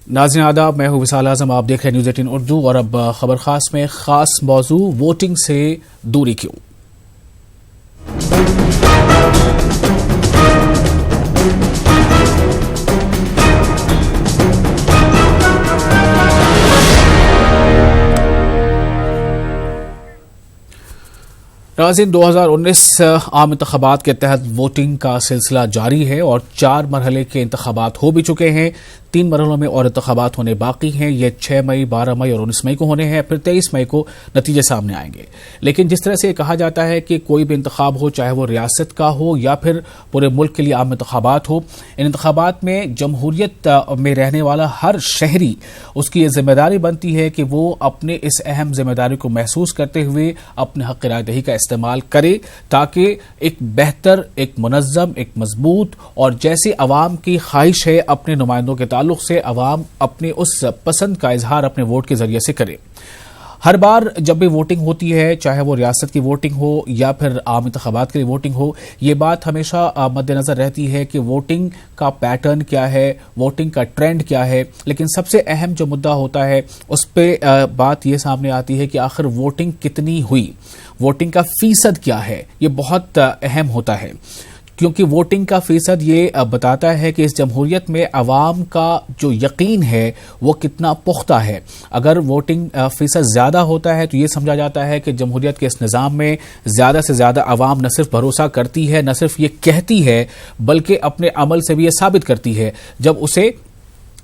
नाज़रीन आदाब, मैं हूं विसाल आजम। आप देख रहे हैं न्यूज़ 18 उर्दू और अब खबर खास में खास मौजू वोटिंग से दूरी क्यों। नाज़रीन 2019 आम इंतखाबात के तहत वोटिंग का सिलसिला जारी है और 4 मरहले के इंतखाबात हो भी चुके हैं। 3 मरहलों में और इंतखाबात होने बाकी हैं। ये 6 मई, 12 मई और 19 मई को होने हैं। फिर 23 मई को नतीजे सामने आएंगे। लेकिन जिस तरह से कहा जाता है कि कोई भी इंतखाब हो, चाहे वो रियासत का हो या फिर पूरे मुल्क के लिए आम इंतखाबात हो, इन इंतखाबात में जमहूरियत में रहने वाला हर शहरी, उसकी ये जिम्मेदारी बनती है कि वो अपने इस अहम जिम्मेदारी को महसूस करते हुए अपने हक़ रायदही का इस्तेमाल करे, ताकि एक बेहतर, एक मुनज़्ज़म, एक मजबूत और जैसी अवाम की ख्वाहिश है अपने नुमाइंदों के ताल्लुक से, अवाम अपनी उस पसंद का इजहार अपने वोट के जरिए से करे। हर बार जब भी वोटिंग होती है, चाहे वो रियासत की वोटिंग हो या फिर आम इंतखाबात के लिए वोटिंग हो, ये बात हमेशा मद्देनजर रहती है कि वोटिंग का पैटर्न क्या है, वोटिंग का ट्रेंड क्या है। लेकिन सबसे अहम जो मुद्दा होता है उस पर बात ये सामने आती है कि आखिर वोटिंग कितनी हुई, वोटिंग का फीसद क्या है। ये बहुत अहम होता है क्योंकि वोटिंग का फीसद ये बताता है कि इस जमहूरियत में अवाम का जो यकीन है वो कितना पुख्ता है। अगर वोटिंग फीसद ज़्यादा होता है तो ये समझा जाता है कि जमहूरियत के इस निज़ाम में ज़्यादा से ज़्यादा अवाम न सिर्फ भरोसा करती है, न सिर्फ ये कहती है, बल्कि अपने अमल से भी ये साबित करती है जब उसे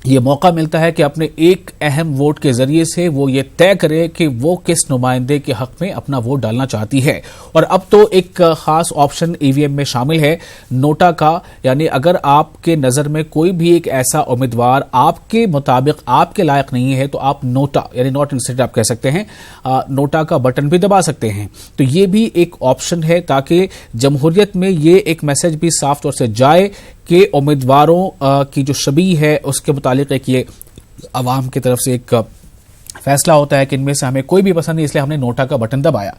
ये मौका मिलता है कि अपने एक अहम वोट के जरिए से वो ये तय करे कि वो किस नुमाइंदे के हक में अपना वोट डालना चाहती है। और अब तो एक खास ऑप्शन ईवीएम में शामिल है, नोटा का। यानी अगर आपके नज़र में कोई भी एक ऐसा उम्मीदवार आपके मुताबिक आपके लायक नहीं है तो आप नोटा यानी नॉट इंटरेस्टेड आप कह सकते हैं, नोटा का बटन भी दबा सकते हैं। तो ये भी एक ऑप्शन है ताकि जमहूरियत में ये एक मैसेज भी साफ तौर से जाए कि उम्मीदवारों की जो शबीह है उसके मुतालिक एक ये अवाम की तरफ से एक फैसला होता है कि इनमें से हमें कोई भी पसंद नहीं, इसलिए हमने नोटा का बटन दबाया।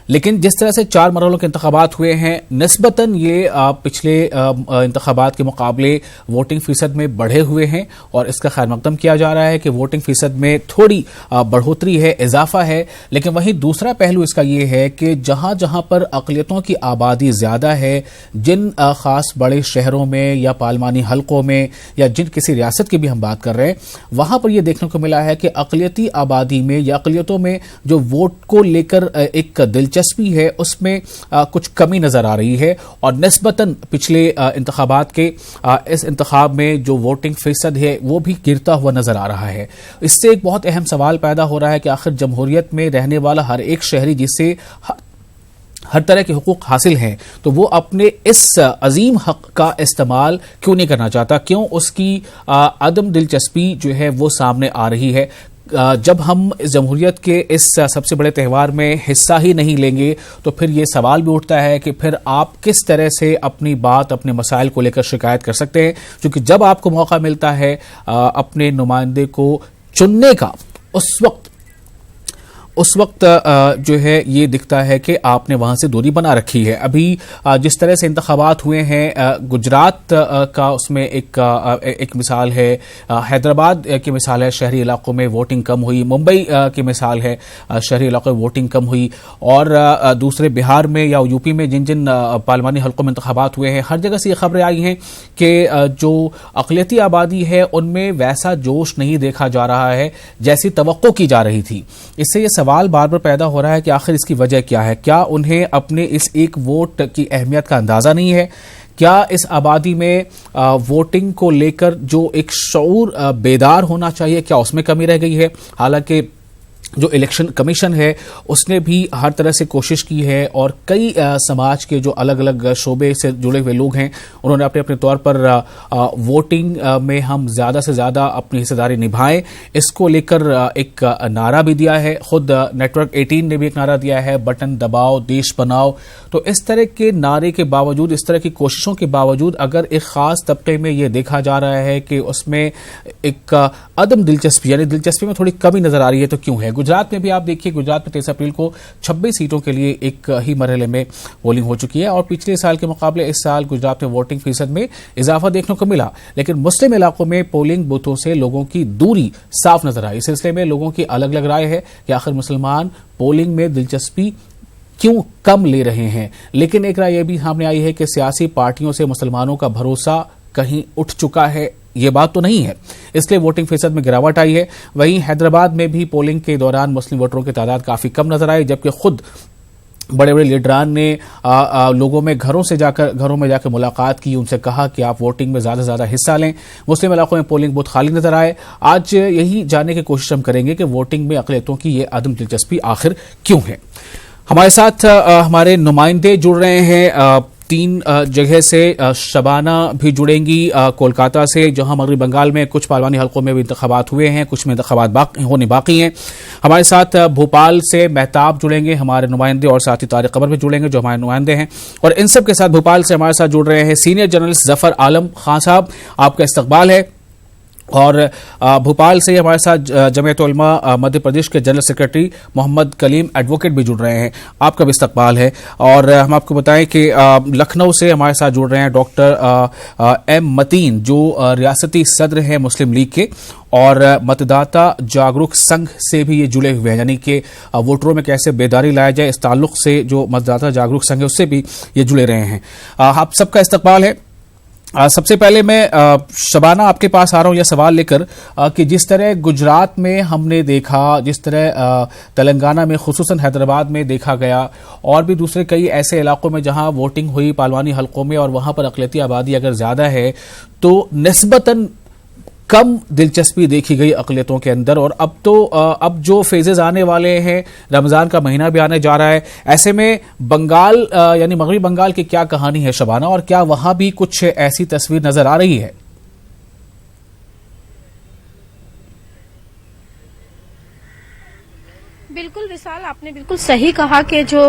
लेकिन जिस तरह से 4 मरहलों के इंतखाबात हुए हैं, निस्बतन ये पिछले इंतखाबात के मुकाबले वोटिंग फीसद में बढ़े हुए हैं और इसका खैर मकदम किया जा रहा है कि वोटिंग फीसद में थोड़ी बढ़ोतरी है, इजाफा है। लेकिन वहीं दूसरा पहलू इसका ये है कि जहां जहां पर अक़लियतों की आबादी ज़्यादा है, जिन ख़ास बड़े शहरों में या पार्लिमानी हलकों में या जिन किसी रियासत की भी हम बात कर रहे हैं, वहां पर यह देखने को मिला है कि अक़लियती आबादी में या अक़लियतों में जो वोट को लेकर एक दिलचस्पी है उसमें कुछ कमी नजर आ रही है। और निस्बतन पिछले इंतखाबात के इस इंतखाब में जो वोटिंग फीसद है वो भी गिरता हुआ नजर आ रहा है। इससे एक बहुत अहम सवाल पैदा हो रहा है कि आखिर जमहूरियत में रहने वाला हर एक शहरी जिसे हर तरह के हुकूक हासिल हैं, तो वो अपने इस अजीम हक का इस्तेमाल क्यों नहीं करना चाहता, क्यों उसकी अदम दिलचस्पी जो है वो सामने आ रही है। जब हम जमहूरियत के इस सबसे बड़े त्यौहार में हिस्सा ही नहीं लेंगे तो फिर ये सवाल भी उठता है कि फिर आप किस तरह से अपनी बात, अपने मसाइल को लेकर शिकायत कर सकते हैं। क्योंकि जब आपको मौका मिलता है अपने नुमाइंदे को चुनने का, उस वक्त जो है ये दिखता है कि आपने वहां से दूरी बना रखी है। अभी जिस तरह से इंतखाबात हुए हैं, गुजरात का उसमें एक मिसाल है, हैदराबाद की मिसाल है, शहरी इलाकों में वोटिंग कम हुई, मुंबई की मिसाल है, शहरी इलाकों में वोटिंग कम हुई, और दूसरे बिहार में या यूपी में जिन जिन पार्लिमानी हल्कों में इंतखाबात हुए हैं, हर जगह से ये खबरें आई हैं कि जो अक़लियती आबादी है उनमें वैसा जोश नहीं देखा जा रहा है जैसी तवक्को की जा रही थी। इससे ये सवाल बार बार पैदा हो रहा है कि आखिर इसकी वजह क्या है। क्या उन्हें अपने इस एक वोट की अहमियत का अंदाजा नहीं है? क्या इस आबादी में वोटिंग को लेकर जो एक शऊर बेदार होना चाहिए, क्या उसमें कमी रह गई है? हालांकि जो इलेक्शन कमीशन है उसने भी हर तरह से कोशिश की है और कई समाज के जो अलग अलग शोबे से जुड़े हुए लोग हैं उन्होंने अपने अपने तौर पर वोटिंग में हम ज़्यादा से ज़्यादा अपनी हिस्सेदारी निभाएं, इसको लेकर एक नारा भी दिया है। खुद नेटवर्क 18 ने भी एक नारा दिया है, बटन दबाओ देश बनाओ। तो इस तरह के नारे के बावजूद, इस तरह की कोशिशों के बावजूद अगर एक ख़ास तबके में ये देखा जा रहा है कि उसमें एक अदम दिलचस्पी यानी दिलचस्पी में थोड़ी कमी नज़र आ रही है, तो क्यों है? गुजरात में भी आप देखिए, गुजरात में 23 अप्रैल को 26 सीटों के लिए एक ही मरहले में पोलिंग हो चुकी है और पिछले साल के मुकाबले इस साल गुजरात में वोटिंग फीसद में इजाफा देखने को मिला। लेकिन मुस्लिम इलाकों में पोलिंग बूथों से लोगों की दूरी साफ नजर आई। इस सिलसिले में लोगों की अलग अलग राय है कि आखिर मुसलमान पोलिंग में दिलचस्पी क्यों कम ले रहे हैं। लेकिन एक राय यह भी सामने आई है कि सियासी पार्टियों से मुसलमानों का भरोसा कहीं उठ चुका है, ये बात तो नहीं है, इसलिए वोटिंग फीसद में गिरावट आई है। वहीं हैदराबाद में भी पोलिंग के दौरान मुस्लिम वोटरों की तादाद काफी कम नजर आई, जबकि खुद बड़े बड़े लीडरान ने लोगों में घरों में जाकर मुलाकात की, उनसे कहा कि आप वोटिंग में ज्यादा से ज्यादा हिस्सा लें। मुस्लिम इलाकों में पोलिंग बूथ खाली नजर आए। आज यही जानने की कोशिश हम करेंगे कि वोटिंग में अक़लियतों की ये अदम दिलचस्पी आखिर क्यों है। हमारे साथ हमारे नुमाइंदे जुड़ रहे हैं 3 जगह से। शबाना भी जुड़ेंगी कोलकाता से, जहां मगरबी बंगाल में कुछ पार्लिमानी हलकों में भी इंतखाबात हुए हैं, कुछ में इंतखाबात होने बाकी हैं। हमारे साथ भोपाल से मेहताब जुड़ेंगे हमारे नुमाइंदे, और साथ ही तारिक कमर भी जुड़ेंगे जो हमारे नुमाइंदे हैं। और इन सब के साथ भोपाल से हमारे साथ जुड़ रहे हैं सीनियर जर्नलिस्ट जफर आलम खान साहब, आपका इस्तकबाल है। और भोपाल से हमारे साथ जमीयत उलमा मध्य प्रदेश के general secretary Mohammed Kaleem advocate भी जुड़ रहे हैं, आपका भी इस्तकबाल है। और हम आपको बताएं कि लखनऊ से हमारे साथ जुड़ रहे हैं डॉक्टर एम मतीन, जो रियासती सदर हैं मुस्लिम लीग के, और मतदाता जागरूक संघ से भी ये जुड़े हुए हैं, यानी कि वोटरों में कैसे बेदारी लाया जाए इस ताल्लुक से जो मतदाता जागरूक संघ है उससे भी ये जुड़े रहे हैं। आप सबका इस्तकबाल है। सबसे पहले मैं शबाना आपके पास आ रहा हूं यह सवाल लेकर कि जिस तरह गुजरात में हमने देखा, जिस तरह तेलंगाना में खुसूसन हैदराबाद में देखा गया, और भी दूसरे कई ऐसे इलाकों में जहां वोटिंग हुई पार्लिमानी हलकों में और वहां पर अक़लियती आबादी अगर ज्यादा है तो निस्बतन कम दिलचस्पी देखी गई अक़लियतों के अंदर। और अब जो फेजेस आने वाले हैं, रमजान का महीना भी आने जा रहा है, ऐसे में बंगाल यानी मगरबी बंगाल की क्या कहानी है शबाना, और क्या वहां भी कुछ ऐसी तस्वीर नजर आ रही है? बिल्कुल विशाल, आपने बिल्कुल सही कहा कि जो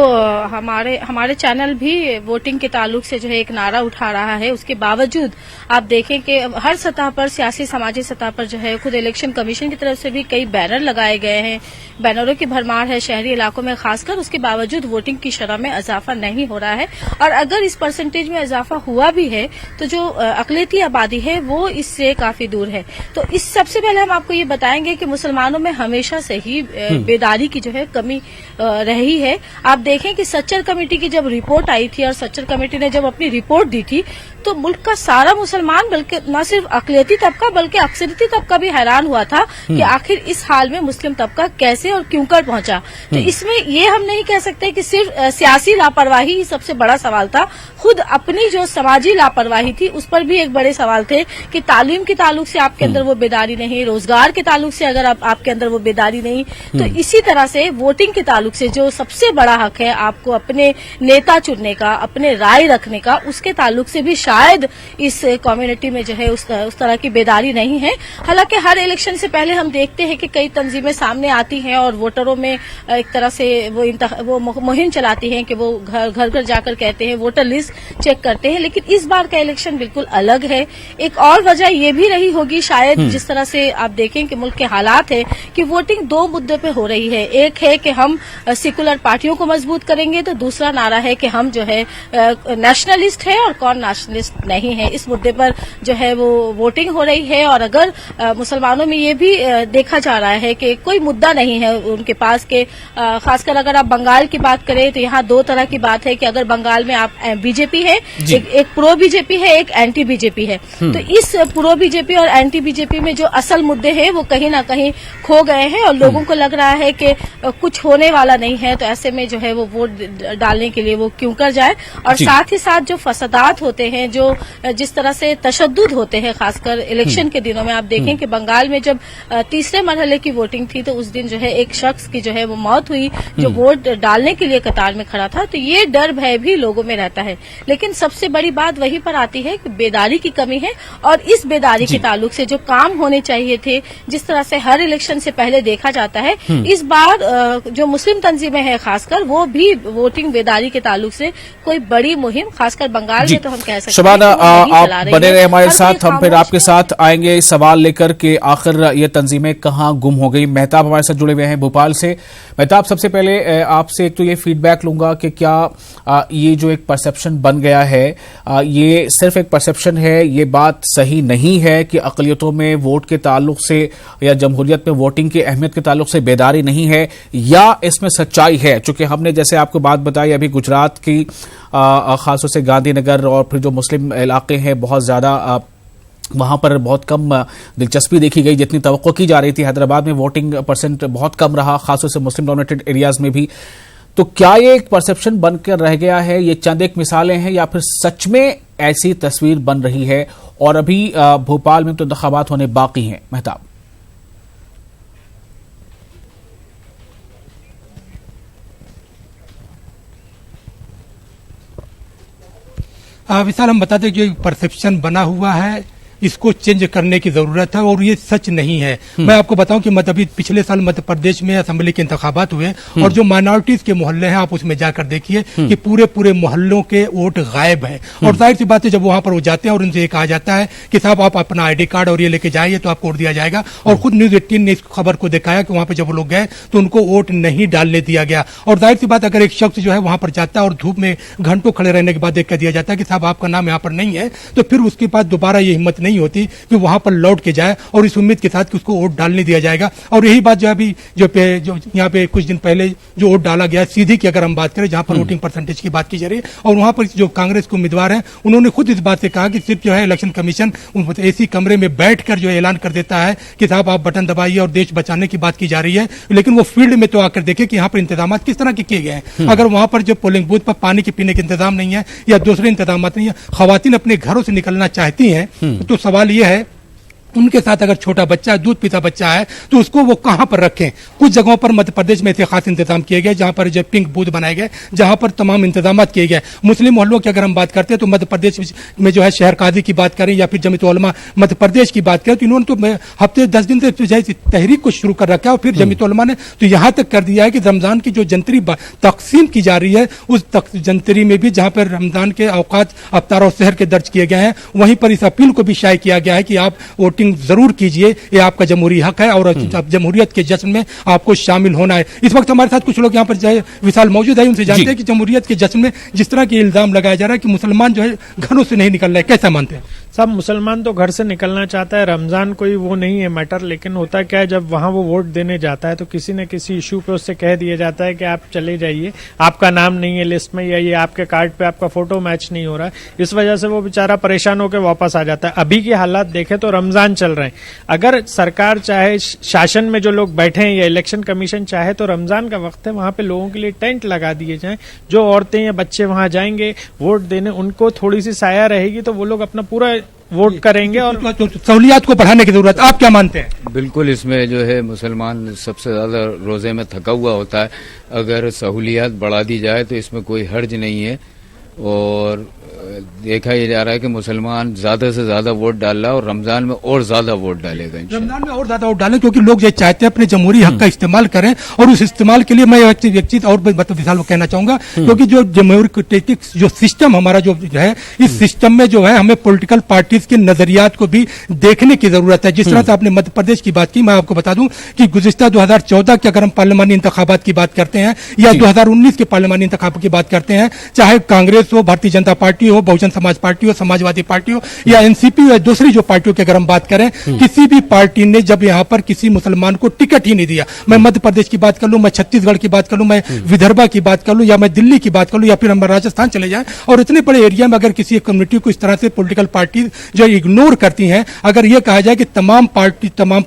हमारे चैनल भी वोटिंग के ताल्लुक से जो है एक नारा उठा रहा है, उसके बावजूद आप देखें कि हर सतह पर, सियासी समाजी सतह पर जो है खुद इलेक्शन कमीशन की तरफ से भी कई बैनर लगाए गए हैं, बैनरों की भरमार है शहरी इलाकों में खासकर, उसके बावजूद वोटिंग की शरह में इजाफा नहीं हो रहा है। और अगर इस परसेंटेज में इजाफा हुआ भी है तो जो अक़लियती आबादी है वो इससे काफी दूर है। तो इस सबसे पहले हम आपको ये बताएंगे कि मुसलमानों में हमेशा से ही बेदारी की जो है कमी रही है। आप देखें कि सच्चर कमेटी की जब रिपोर्ट आई थी और सच्चर कमेटी ने जब अपनी रिपोर्ट दी थी तो मुल्क का सारा मुसलमान, बल्कि न सिर्फ अक़लियती तबका बल्कि अक्सरियती तबका भी हैरान हुआ था कि आखिर इस हाल में मुस्लिम तबका कैसे और क्यों कर पहुंचा। तो इसमें ये हम नहीं कह सकते कि सिर्फ सियासी लापरवाही ही सबसे बड़ा सवाल था, खुद अपनी जो समाजी लापरवाही थी उस पर भी एक बड़े सवाल थे कि तालीम के ताल्लुक से आपके अंदर वो बेदारी नहीं, रोजगार के ताल्लुक से अगर आपके अंदर वो बेदारी नहीं, तो इसी तरह से वोटिंग के ताल्लुक से जो सबसे बड़ा हक है आपको अपने नेता चुनने का, अपने राय रखने का, उसके ताल्लुक से भी शायद इस कम्युनिटी में जो है उस तरह की बेदारी नहीं है। हालांकि हर इलेक्शन से पहले हम देखते हैं कि कई तंजीमें सामने आती हैं और वोटरों में एक तरह से वो मुहिम चलाती हैं कि वो घर घर जाकर कहते हैं, वोटर लिस्ट चेक करते हैं। लेकिन इस बार का इलेक्शन बिल्कुल अलग है। एक और वजह ये भी रही होगी शायद, जिस तरह से आप देखें कि मुल्क के हालात है, कि वोटिंग 2 मुद्दे पे हो रही है। एक है कि हम सेकुलर पार्टियों को मजबूत करेंगे, तो दूसरा नारा है कि हम जो है नेशनलिस्ट है और कौन नेशनलिस्ट नहीं है। इस मुद्दे पर जो है वो वोटिंग हो रही है। और अगर मुसलमानों में ये भी देखा जा रहा है कि कोई मुद्दा नहीं है उनके पास के, खासकर अगर आप बंगाल की बात करें तो यहाँ 2 तरह की बात है कि अगर बंगाल में आप बीजेपी है, एक प्रो बीजेपी है, एक एंटी बीजेपी है। तो इस प्रो बीजेपी और एंटी बीजेपी में जो असल मुद्दे हैं वो कहीं ना कहीं खो गए हैं और लोगों को लग रहा है कि कुछ होने वाला नहीं है, तो ऐसे में जो है वो वोट डालने के लिए वो क्यों कर जाए। और साथ ही साथ जो फसादात होते हैं, जो जिस तरह से तशद्दुद होते हैं, खासकर इलेक्शन के दिनों में आप देखें कि बंगाल में जब तीसरे मरहले की वोटिंग थी तो उस दिन जो है एक शख्स की जो है वो मौत हुई जो वोट डालने के लिए कतार में खड़ा था। तो ये डर भय भी लोगों में रहता है। लेकिन सबसे बड़ी बात वहीं पर आती है कि बेदारी की कमी है, और इस बेदारी के ताल्लुक से जो काम होने चाहिए थे, जिस तरह से हर इलेक्शन से पहले देखा जाता है, इस बार और जो मुस्लिम तंजीमें हैं खासकर वो भी वोटिंग बेदारी के ताल्लुक से कोई बड़ी मुहिम खासकर बंगाल में तो हम कह सकते हैं शबाना, आप बने रहे हमारे साथ, हम फिर आपके साथ आएंगे इस सवाल लेकर के आखिर ये तंजीमें कहां गुम हो गई। मेहताब हमारे साथ जुड़े हुए हैं भोपाल से। मेहताब, सबसे पहले आपसे एक तो ये फीडबैक लूंगा कि क्या ये जो एक परसेप्शन बन गया है ये सिर्फ एक परसेप्शन है, ये बात सही नहीं है कि अक़लियतों में वोट के ताल्लुक से या जमहूरियत में वोटिंग की अहमियत के ताल्लुक से बेदारी नहीं है, या इसमें सच्चाई है? चूंकि हमने जैसे आपको बात बताई अभी गुजरात की खासतौर से गांधीनगर और फिर जो मुस्लिम इलाके हैं बहुत ज्यादा वहां पर बहुत कम दिलचस्पी देखी गई जितनी तवक्को की जा रही थी। हैदराबाद में वोटिंग परसेंट बहुत कम रहा, खासतौर से मुस्लिम डोमिनेटेड एरियाज में भी। तो क्या ये एक परसेप्शन बनकर रह गया है, ये चंद एक मिसालें हैं, या फिर सच में ऐसी तस्वीर बन रही है और अभी भोपाल में तो इंतखाबात होने बाकी हैं? मेहताब, विशाल, हम बताते हैं कि परसेप्शन बना हुआ है, इसको चेंज करने की जरूरत है और ये सच नहीं है। मैं आपको बताऊं कि अभी पिछले साल मध्य प्रदेश में असेंबली के इंतखाबात हुए और जो माइनॉरिटीज के मोहल्ले हैं आप उसमें जाकर देखिए कि पूरे मोहल्लों के वोट गायब है। और जाहिर सी बात है जब वहां पर वो जाते हैं और उनसे कहा जाता है कि साहब आप अपना आईडी कार्ड और ये लेके जाइए तो आपको वोट दिया जाएगा, और खुद न्यूज 18 ने इस खबर को दिखाया कि वहां पर जब वो लोग गए तो उनको वोट नहीं डालने दिया गया। और जाहिर सी बात अगर एक शख्स जो है वहां पर जाता है और धूप में घंटों खड़े रहने के बाद देख कर दिया जाता है कि साहब आपका नाम यहाँ पर नहीं है, तो फिर उसके पास दोबारा ये हिम्मत नहीं होती कि वहां पर लौट के जाए और इस उम्मीद के साथ कि उसको वोट डालने दिया जाएगा। और यही बात जो अभी जो यहाँ पे कुछ दिन पहले जो वोट डाला गया सीधी की अगर हम बात करें, जहां पर वोटिंग परसेंटेज की बात की जा रही है, और वहां पर जो कांग्रेस के उम्मीदवार हैं उन्होंने खुद इस बात से कहा कि सिर्फ जो है इलेक्शन कमीशन एसी कमरे में बैठकर जो ऐलान कर देता है कि साहब आप बटन दबाइए और देश बचाने की बात की जा रही है, लेकिन वो फील्ड में तो आकर देखे कि यहाँ पर इंतजाम किस तरह के किए गए हैं। अगर वहां पर जो पोलिंग बूथ पर पानी के पीने के इंतजाम नहीं है या दूसरे इंतजाम नहीं है, खवातीन अपने घरों से निकलना चाहती हैं, तो सवाल यह है उनके साथ अगर छोटा बच्चा दूध पीता बच्चा है तो उसको वो कहां पर रखें। कुछ जगहों पर मध्य प्रदेश में ऐसे खास इंतजाम किए गए जहां पर जो पिंक बूथ बनाए गए, जहां पर तमाम इंतजाम किए गए। मुस्लिम मोहल्लों की अगर हम बात करते हैं तो मध्य प्रदेश में जो है शहर काजी की बात करें या फिर जमीयत उलमा मध्य प्रदेश की बात करें तो इन्होंने तो हफ्ते 10 दिन से जो है तहरीक को शुरू कर रखा है। और फिर जमीयत उलमा ने तो यहां तक कर दिया है कि रमजान की जो जंतरी तकसीम की जा रही है उस जंतरी में भी जहां पर रमजान के औकात अफ्तार और सहर के दर्ज किए गए हैं, वहीं पर इस अपील को भी शाये किया गया है कि आप वोटिंग जरूर कीजिए, ये आपका जमहूरी हक है और जमहूरियत के जश्न में आपको शामिल होना है। इस वक्त हमारे साथ कुछ लोग यहाँ पर विशाल मौजूद है, उनसे जानते हैं कि जमहूरियत के जश्न में जिस तरह के इल्जाम लगाया जा रहा है कि मुसलमान जो है घरों से नहीं निकल रहे, कैसा मानते हैं? सब मुसलमान तो घर से निकलना चाहता है, रमजान कोई वो नहीं है मैटर, लेकिन होता क्या है जब वहां वो वोट देने जाता है तो किसी न किसी इशू पे उससे कह दिया जाता है कि आप चले जाइए, आपका नाम नहीं है लिस्ट में, या ये आपके कार्ड पे आपका फोटो मैच नहीं हो रहा है। इस वजह से वो बेचारा परेशान होकर वापस आ जाता है। अभी के हालात देखें तो रमजान चल रहे हैं, अगर सरकार चाहे, शासन में जो लोग बैठे हैं या इलेक्शन कमीशन चाहे तो रमजान का वक्त है, वहां पे लोगों के लिए टेंट लगा दिए जाएं, जो औरतें या बच्चे वहां जाएंगे वोट देने, उनको थोड़ी सी साया रहेगी तो वो लोग अपना पूरा वोट करेंगे। और सहूलियात को बढ़ाने की जरूरत, आप क्या मानते हैं? बिल्कुल, इसमें जो है मुसलमान सबसे ज्यादा रोजे में थका हुआ होता है, अगर सहूलियात बढ़ा दी जाए तो इसमें कोई हर्ज नहीं है। और देखा ही जा रहा है कि मुसलमान ज्यादा से ज्यादा वोट डाल रहा है और रमजान में और ज्यादा वोट डालेगा। रमजान में और ज्यादा वोट डालें क्योंकि लोग ये चाहते हैं अपने जमहूरी हक का इस्तेमाल करें, और उस इस्तेमाल के लिए मैं एक चीज और विशाल को कहना चाहूंगा, क्योंकि जो जमहूरी जो सिस्टम हमारा जो है, इस सिस्टम में जो है हमें पॉलिटिकल पार्टीज के नजरियात को भी देखने की जरूरत है। जिस तरह से आपने मध्य प्रदेश की बात की, मैं आपको बता दूं कि गुज़िश्ता 2014 के अगर हम पार्लिमानी इंतखाबात की बात करते हैं या 2019 के पार्लिमानी इंतखाब की बात करते हैं, चाहे कांग्रेस हो, भारतीय जनता पार्टी हो, बहुजन समाज पार्टी हो, समाजवादी पार्टी हो या एनसीपी हो या दूसरी जो पार्टियों की अगर हम बात करें, किसी भी पार्टी ने जब यहाँ पर किसी मुसलमान को टिकट ही नहीं दिया। मैं मध्य प्रदेश की बात कर लूं, मैं छत्तीसगढ़ की बात कर लूं, मैं विदर्भा की बात कर लूं, या मैं दिल्ली की बात कर लूं, या फिर हम राजस्थान चले जाएं, और इतने बड़े एरिया में अगर किसी कम्युनिटी को इस तरह से पॉलिटिकल पार्टी जो इग्नोर करती हैं, अगर यह कहा जाए कि तमाम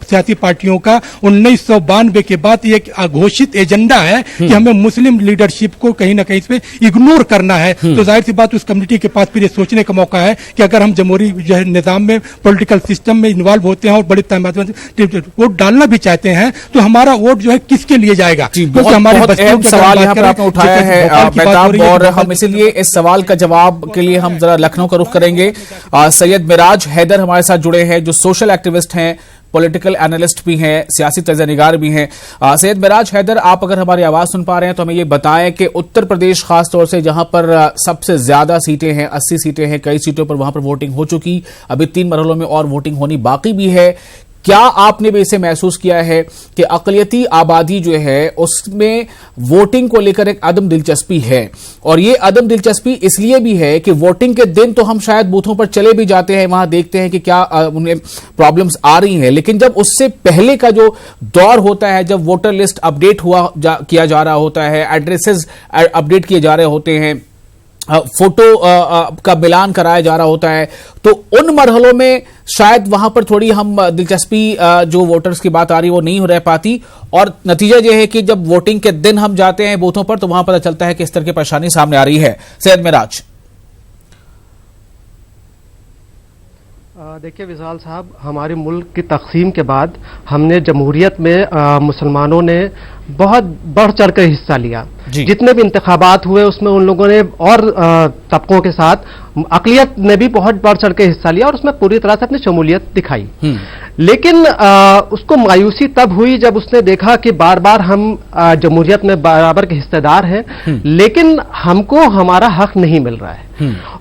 सियासी पार्टियों का 1992 के बाद एक घोषित एजेंडा है कि हमें मुस्लिम लीडरशिप को कहीं ना कहीं पे इग्नोर करना है, तो जाहिर सी बात उस कम्युनिटी के पास फिर ये सोचने का मौका है कि अगर हम जमहूरी जो है निजाम में, पॉलिटिकल सिस्टम में इन्वॉल्व होते हैं और बड़ी तादाद में वोट डालना भी चाहते हैं, तो हमारा वोट जो है किसके लिए जाएगा? क्योंकि हमारे बच्चों के सवाल यहाँ पर आपने उठाया है मेहताब, और हम इसीलिए इस सवाल का जवाब के लिए हम जरा लखनऊ का रुख करेंगे। सैयद मिराज हैदर हमारे साथ जुड़े हैं जो सोशल एक्टिविस्ट हैं, पॉलिटिकल एनालिस्ट भी हैं, सियासी तजनिगार भी हैं। सैयद मिराज हैदर, आप अगर हमारी आवाज सुन पा रहे हैं तो हमें ये बताएं कि उत्तर प्रदेश खासतौर से जहां पर सबसे ज्यादा सीटें हैं, 80 सीटें हैं, कई सीटों पर वहां पर वोटिंग हो चुकी, अभी 3 मरहलों में और वोटिंग होनी बाकी भी है। क्या आपने भी इसे महसूस किया है कि अकलियती आबादी जो है उसमें वोटिंग को लेकर एक अदम दिलचस्पी है? और ये अदम दिलचस्पी इसलिए भी है कि वोटिंग के दिन तो हम शायद बूथों पर चले भी जाते हैं, वहां देखते हैं कि क्या उन्हें प्रॉब्लम्स आ रही हैं, लेकिन जब उससे पहले का जो दौर होता है, जब वोटर लिस्ट अपडेट किया जा रहा होता है, एड्रेसेस अपडेट किए जा रहे होते हैं, फोटो का मिलान कराया जा रहा होता है, तो उन मरहलों में शायद वहां पर थोड़ी हम दिलचस्पी जो वोटर्स की बात आ रही है वो नहीं हो रह पाती, और नतीजा यह है कि जब वोटिंग के दिन हम जाते हैं बूथों पर तो वहां पता चलता है कि इस तरह की परेशानी सामने आ रही है। सैयद मिराज। देखिए विशाल साहब, हमारे मुल्क की तकसीम के बाद हमने जमहूरियत में मुसलमानों ने बहुत बढ़ चढ़ कर हिस्सा लिया। जितने भी इंतखाबात हुए उसमें उन लोगों ने और तबकों के साथ अकलियत ने भी बहुत बढ़ चढ़ के हिस्सा लिया और उसमें पूरी तरह से अपनी शमूलियत दिखाई। लेकिन उसको मायूसी तब हुई जब उसने देखा कि बार बार हम जमहूरियत में बराबर के हिस्सेदार हैं, लेकिन हमको हमारा हक नहीं मिल रहा है।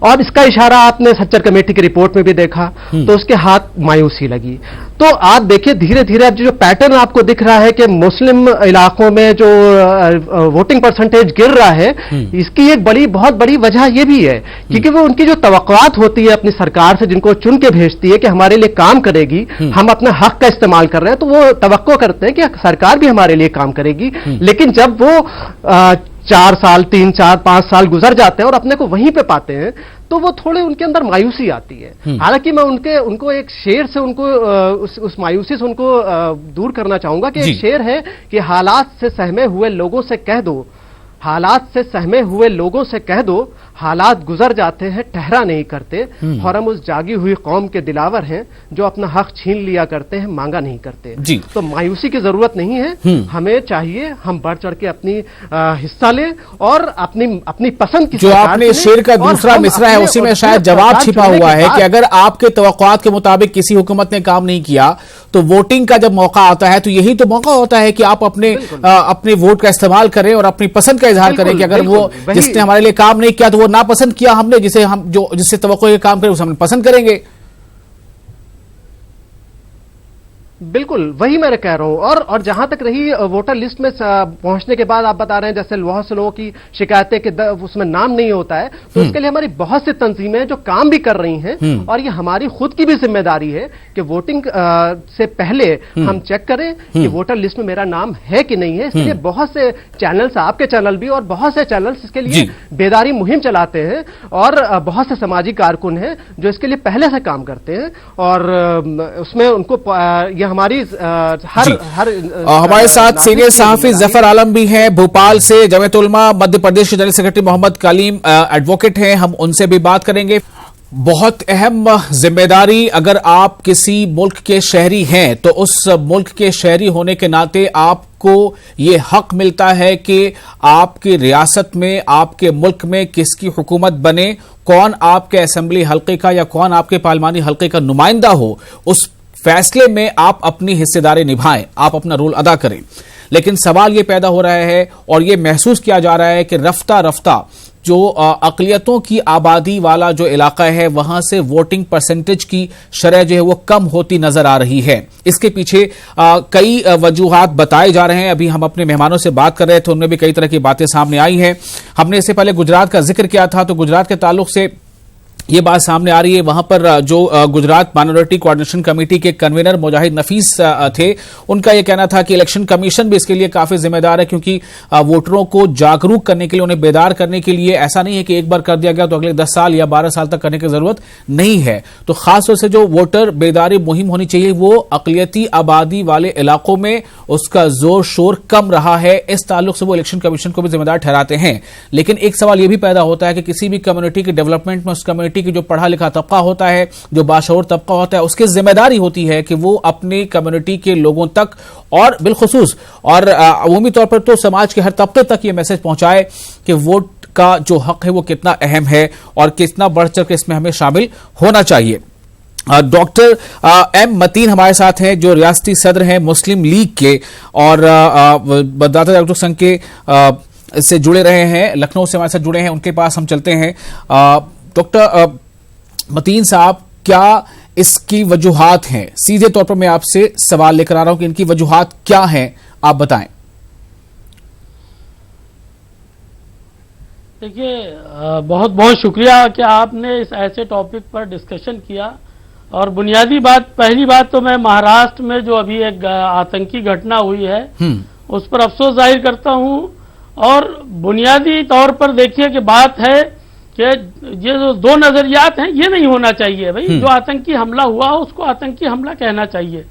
और इसका इशारा आपने सच्चर कमेटी की रिपोर्ट में भी देखा, तो उसके हाथ मायूसी लगी। तो आप देखिए धीरे धीरे अब जो पैटर्न आपको दिख रहा है कि मुस्लिम इलाकों में जो वोटिंग परसेंटेज गिर रहा है, इसकी एक बहुत बड़ी वजह यह भी है क्योंकि वो उनकी जो तवक्कुआत होती है अपनी सरकार से, जिनको चुन के भेजती है कि हमारे लिए काम करेगी, हम अपना हक का इस्तेमाल कर रहे हैं, तो वो तवक्को करते हैं कि सरकार भी हमारे लिए काम करेगी। लेकिन जब वो 4 साल 3 4 5 साल गुजर जाते हैं और अपने को वहीं पे पाते हैं, तो वो थोड़े उनके अंदर मायूसी आती है। हालांकि मैं उनको एक शेर से उनको उस मायूसी से उनको दूर करना चाहूंगा कि एक शेर है कि हालात से सहमे हुए लोगों से कह दो, हालात से सहमे हुए लोगों से कह दो, हालात गुजर जाते हैं ठहरा नहीं करते, और हम उस जागी हुई कौम के दिलावर हैं जो अपना हक छीन लिया करते हैं, मांगा नहीं करते। तो मायूसी की जरूरत नहीं है, हमें चाहिए हम बढ़ चढ़ के अपनी हिस्सा लें और अपनी पसंद की। जो आपने शेर का दूसरा मिसरा है उसी में शायद जवाब छिपा हुआ है कि अगर आपके तवक्कुआत के मुताबिक किसी हुकूमत ने काम नहीं किया तो वोटिंग का जब मौका आता है तो यही तो मौका होता है कि आप अपने वोट का इस्तेमाल करें और अपनी पसंद का इजहार करें कि अगर वो जिसने हमारे लिए काम नहीं किया तो वो नापसंद किया हमने, जिससे तवक्को ये काम करे उसे हम पसंद करेंगे। बिल्कुल वही मैं कह रहा हूं। और जहां तक रही वोटर लिस्ट में पहुंचने के बाद आप बता रहे हैं जैसे बहुत से लोगों की शिकायतें कि उसमें नाम नहीं होता है, तो इसके लिए हमारी बहुत सी तंजीमें जो काम भी कर रही हैं, और ये हमारी खुद की भी जिम्मेदारी है कि वोटिंग से पहले हम चेक करें कि वोटर लिस्ट में मेरा नाम है कि नहीं है। इसलिए बहुत से चैनल्स, आपके चैनल भी और बहुत से चैनल्स इसके लिए बेदारी मुहिम चलाते हैं, और बहुत से सामाजिक कारकुन हैं जो इसके लिए पहले से काम करते हैं, और उसमें उनको हमारी हमारे साथ सीनियर सहाफी जफर आलम भी हैं भोपाल से, जमीयत उलमा मध्य प्रदेश के general secretary Mohammed Kaleem advocate हैं, हम उनसे भी बात करेंगे। बहुत अहम जिम्मेदारी, अगर आप किसी मुल्क के शहरी हैं तो उस मुल्क के शहरी होने के नाते आपको ये हक मिलता है कि आपकी रियासत में, आपके मुल्क में किसकी हुकूमत बने, कौन आपके असेंबली हल्के का या कौन आपके पार्लिमानी हल्के का नुमाइंदा हो, उस फैसले में आप अपनी हिस्सेदारी निभाएं, आप अपना रोल अदा करें। लेकिन सवाल यह पैदा हो रहा है और यह महसूस किया जा रहा है कि रफ्ता रफ्ता जो अकलियतों की आबादी वाला जो इलाका है वहां से वोटिंग परसेंटेज की शरह जो है वो कम होती नजर आ रही है। इसके पीछे कई वजूहात बताए जा रहे हैं। अभी हम अपने मेहमानों से बात कर रहे थे, उनमें भी कई तरह की बातें सामने आई हैं। हमने इससे पहले गुजरात का जिक्र किया था, तो गुजरात के ताल्लुक से ये बात सामने आ रही है। वहां पर जो गुजरात माइनॉरिटी कोऑर्डिनेशन कमेटी के कन्वीनर मुजाहिद नफीस थे, उनका यह कहना था कि इलेक्शन कमीशन भी इसके लिए काफी जिम्मेदार है, क्योंकि वोटरों को जागरूक करने के लिए, उन्हें बेदार करने के लिए, ऐसा नहीं है कि एक बार कर दिया गया तो अगले 10 साल या 12 साल तक करने की जरूरत नहीं है। तो खासतौर से जो वोटर बेदारी मुहिम होनी चाहिए वो अकलियती आबादी वाले इलाकों में उसका जोर शोर कम रहा है। इस ताल्लुक से वो इलेक्शन कमीशन को भी जिम्मेदार ठहराते हैं। लेकिन एक सवाल यह भी पैदा होता है कि किसी भी कम्युनिटी के डेवलपमेंट में उस कम्युनिटी की जो पढ़ा लिखा तबका होता है, जो बाशऊर तबका होता है, उसकी जिम्मेदारी होती है कि वो अपनी कम्युनिटी के लोगों तक और बिलखुसूस और अमूमी तौर पर तो समाज के हर तबके तक ये मैसेज पहुंचाए कि वोट का जो हक है वो कितना अहम है और कितना बढ़ चढ़ के इसमें हमें शामिल होना चाहिए। डॉक्टर एम मतीन हमारे साथ हैं, जो रियासती सदर हैं मुस्लिम लीग के और मतदाता जागरूक संघ के से जुड़े रहे हैं, लखनऊ से हमारे साथ जुड़े हैं। उनके पास हम चलते हैं। डॉक्टर मतीन साहब, क्या इसकी वजूहात हैं? सीधे तौर पर मैं आपसे सवाल लेकर आ रहा हूं कि इनकी वजूहात क्या हैं, आप बताएं। देखिए, बहुत बहुत शुक्रिया कि आपने इस ऐसे टॉपिक पर डिस्कशन किया। और बुनियादी बात, पहली बात तो मैं महाराष्ट्र में जो अभी एक आतंकी घटना हुई है उस पर अफसोस जाहिर करता हूं। और बुनियादी तौर पर देखिए कि बात है कि ये जो दो नजरियात हैं ये नहीं होना चाहिए भाई। जो आतंकी हमला हुआ उसको आतंकी हमला कहना चाहिए।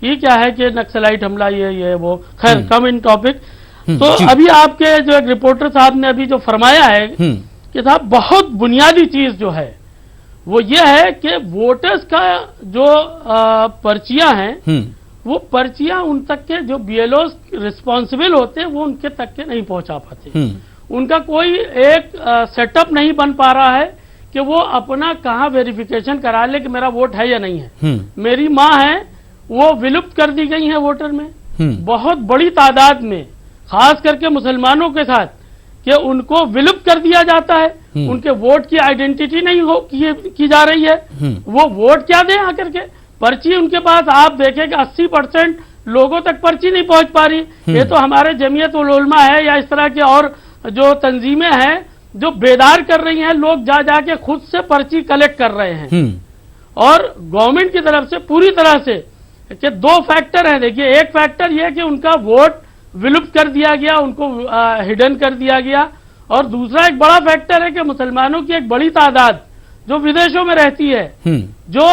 ये क्या है कि नक्सलाइट हमला ये वो, खैर कम इन टॉपिक। तो अभी आपके जो एक रिपोर्टर साहब ने अभी जो फरमाया है कि साहब बहुत बुनियादी चीज जो है वो ये है कि वोटर्स का जो पर्चियां हैं वो पर्चियां उन तक के जो बीएलओ रिस्पॉन्सिबल होते हैं वो उनके तक के नहीं पहुंचा पाते। उनका कोई एक सेटअप नहीं बन पा रहा है कि वो अपना कहाँ वेरिफिकेशन करा ले कि मेरा वोट है या नहीं है। मेरी माँ है वो विलुप्त कर दी गई है वोटर में, बहुत बड़ी तादाद में, खास करके मुसलमानों के साथ, कि उनको विलुप्त कर दिया जाता है। उनके वोट की आइडेंटिटी नहीं की जा रही है। वो वोट क्या दें आकर के? पर्ची उनके पास, आप देखें कि 80% लोगों तक पर्ची नहीं पहुंच पा रही। ये तो हमारे जमीयत उल उलमा है या इस तरह के और जो तंजीमें हैं जो बेदार कर रही हैं, लोग जा जाके खुद से पर्ची कलेक्ट कर रहे हैं। और गवर्नमेंट की तरफ से पूरी तरह से कि दो फैक्टर हैं। देखिए, एक फैक्टर यह कि उनका वोट विलुप्त कर दिया गया, उनको हिडन कर दिया गया। और दूसरा एक बड़ा फैक्टर है कि मुसलमानों की एक बड़ी तादाद जो विदेशों में रहती है, जो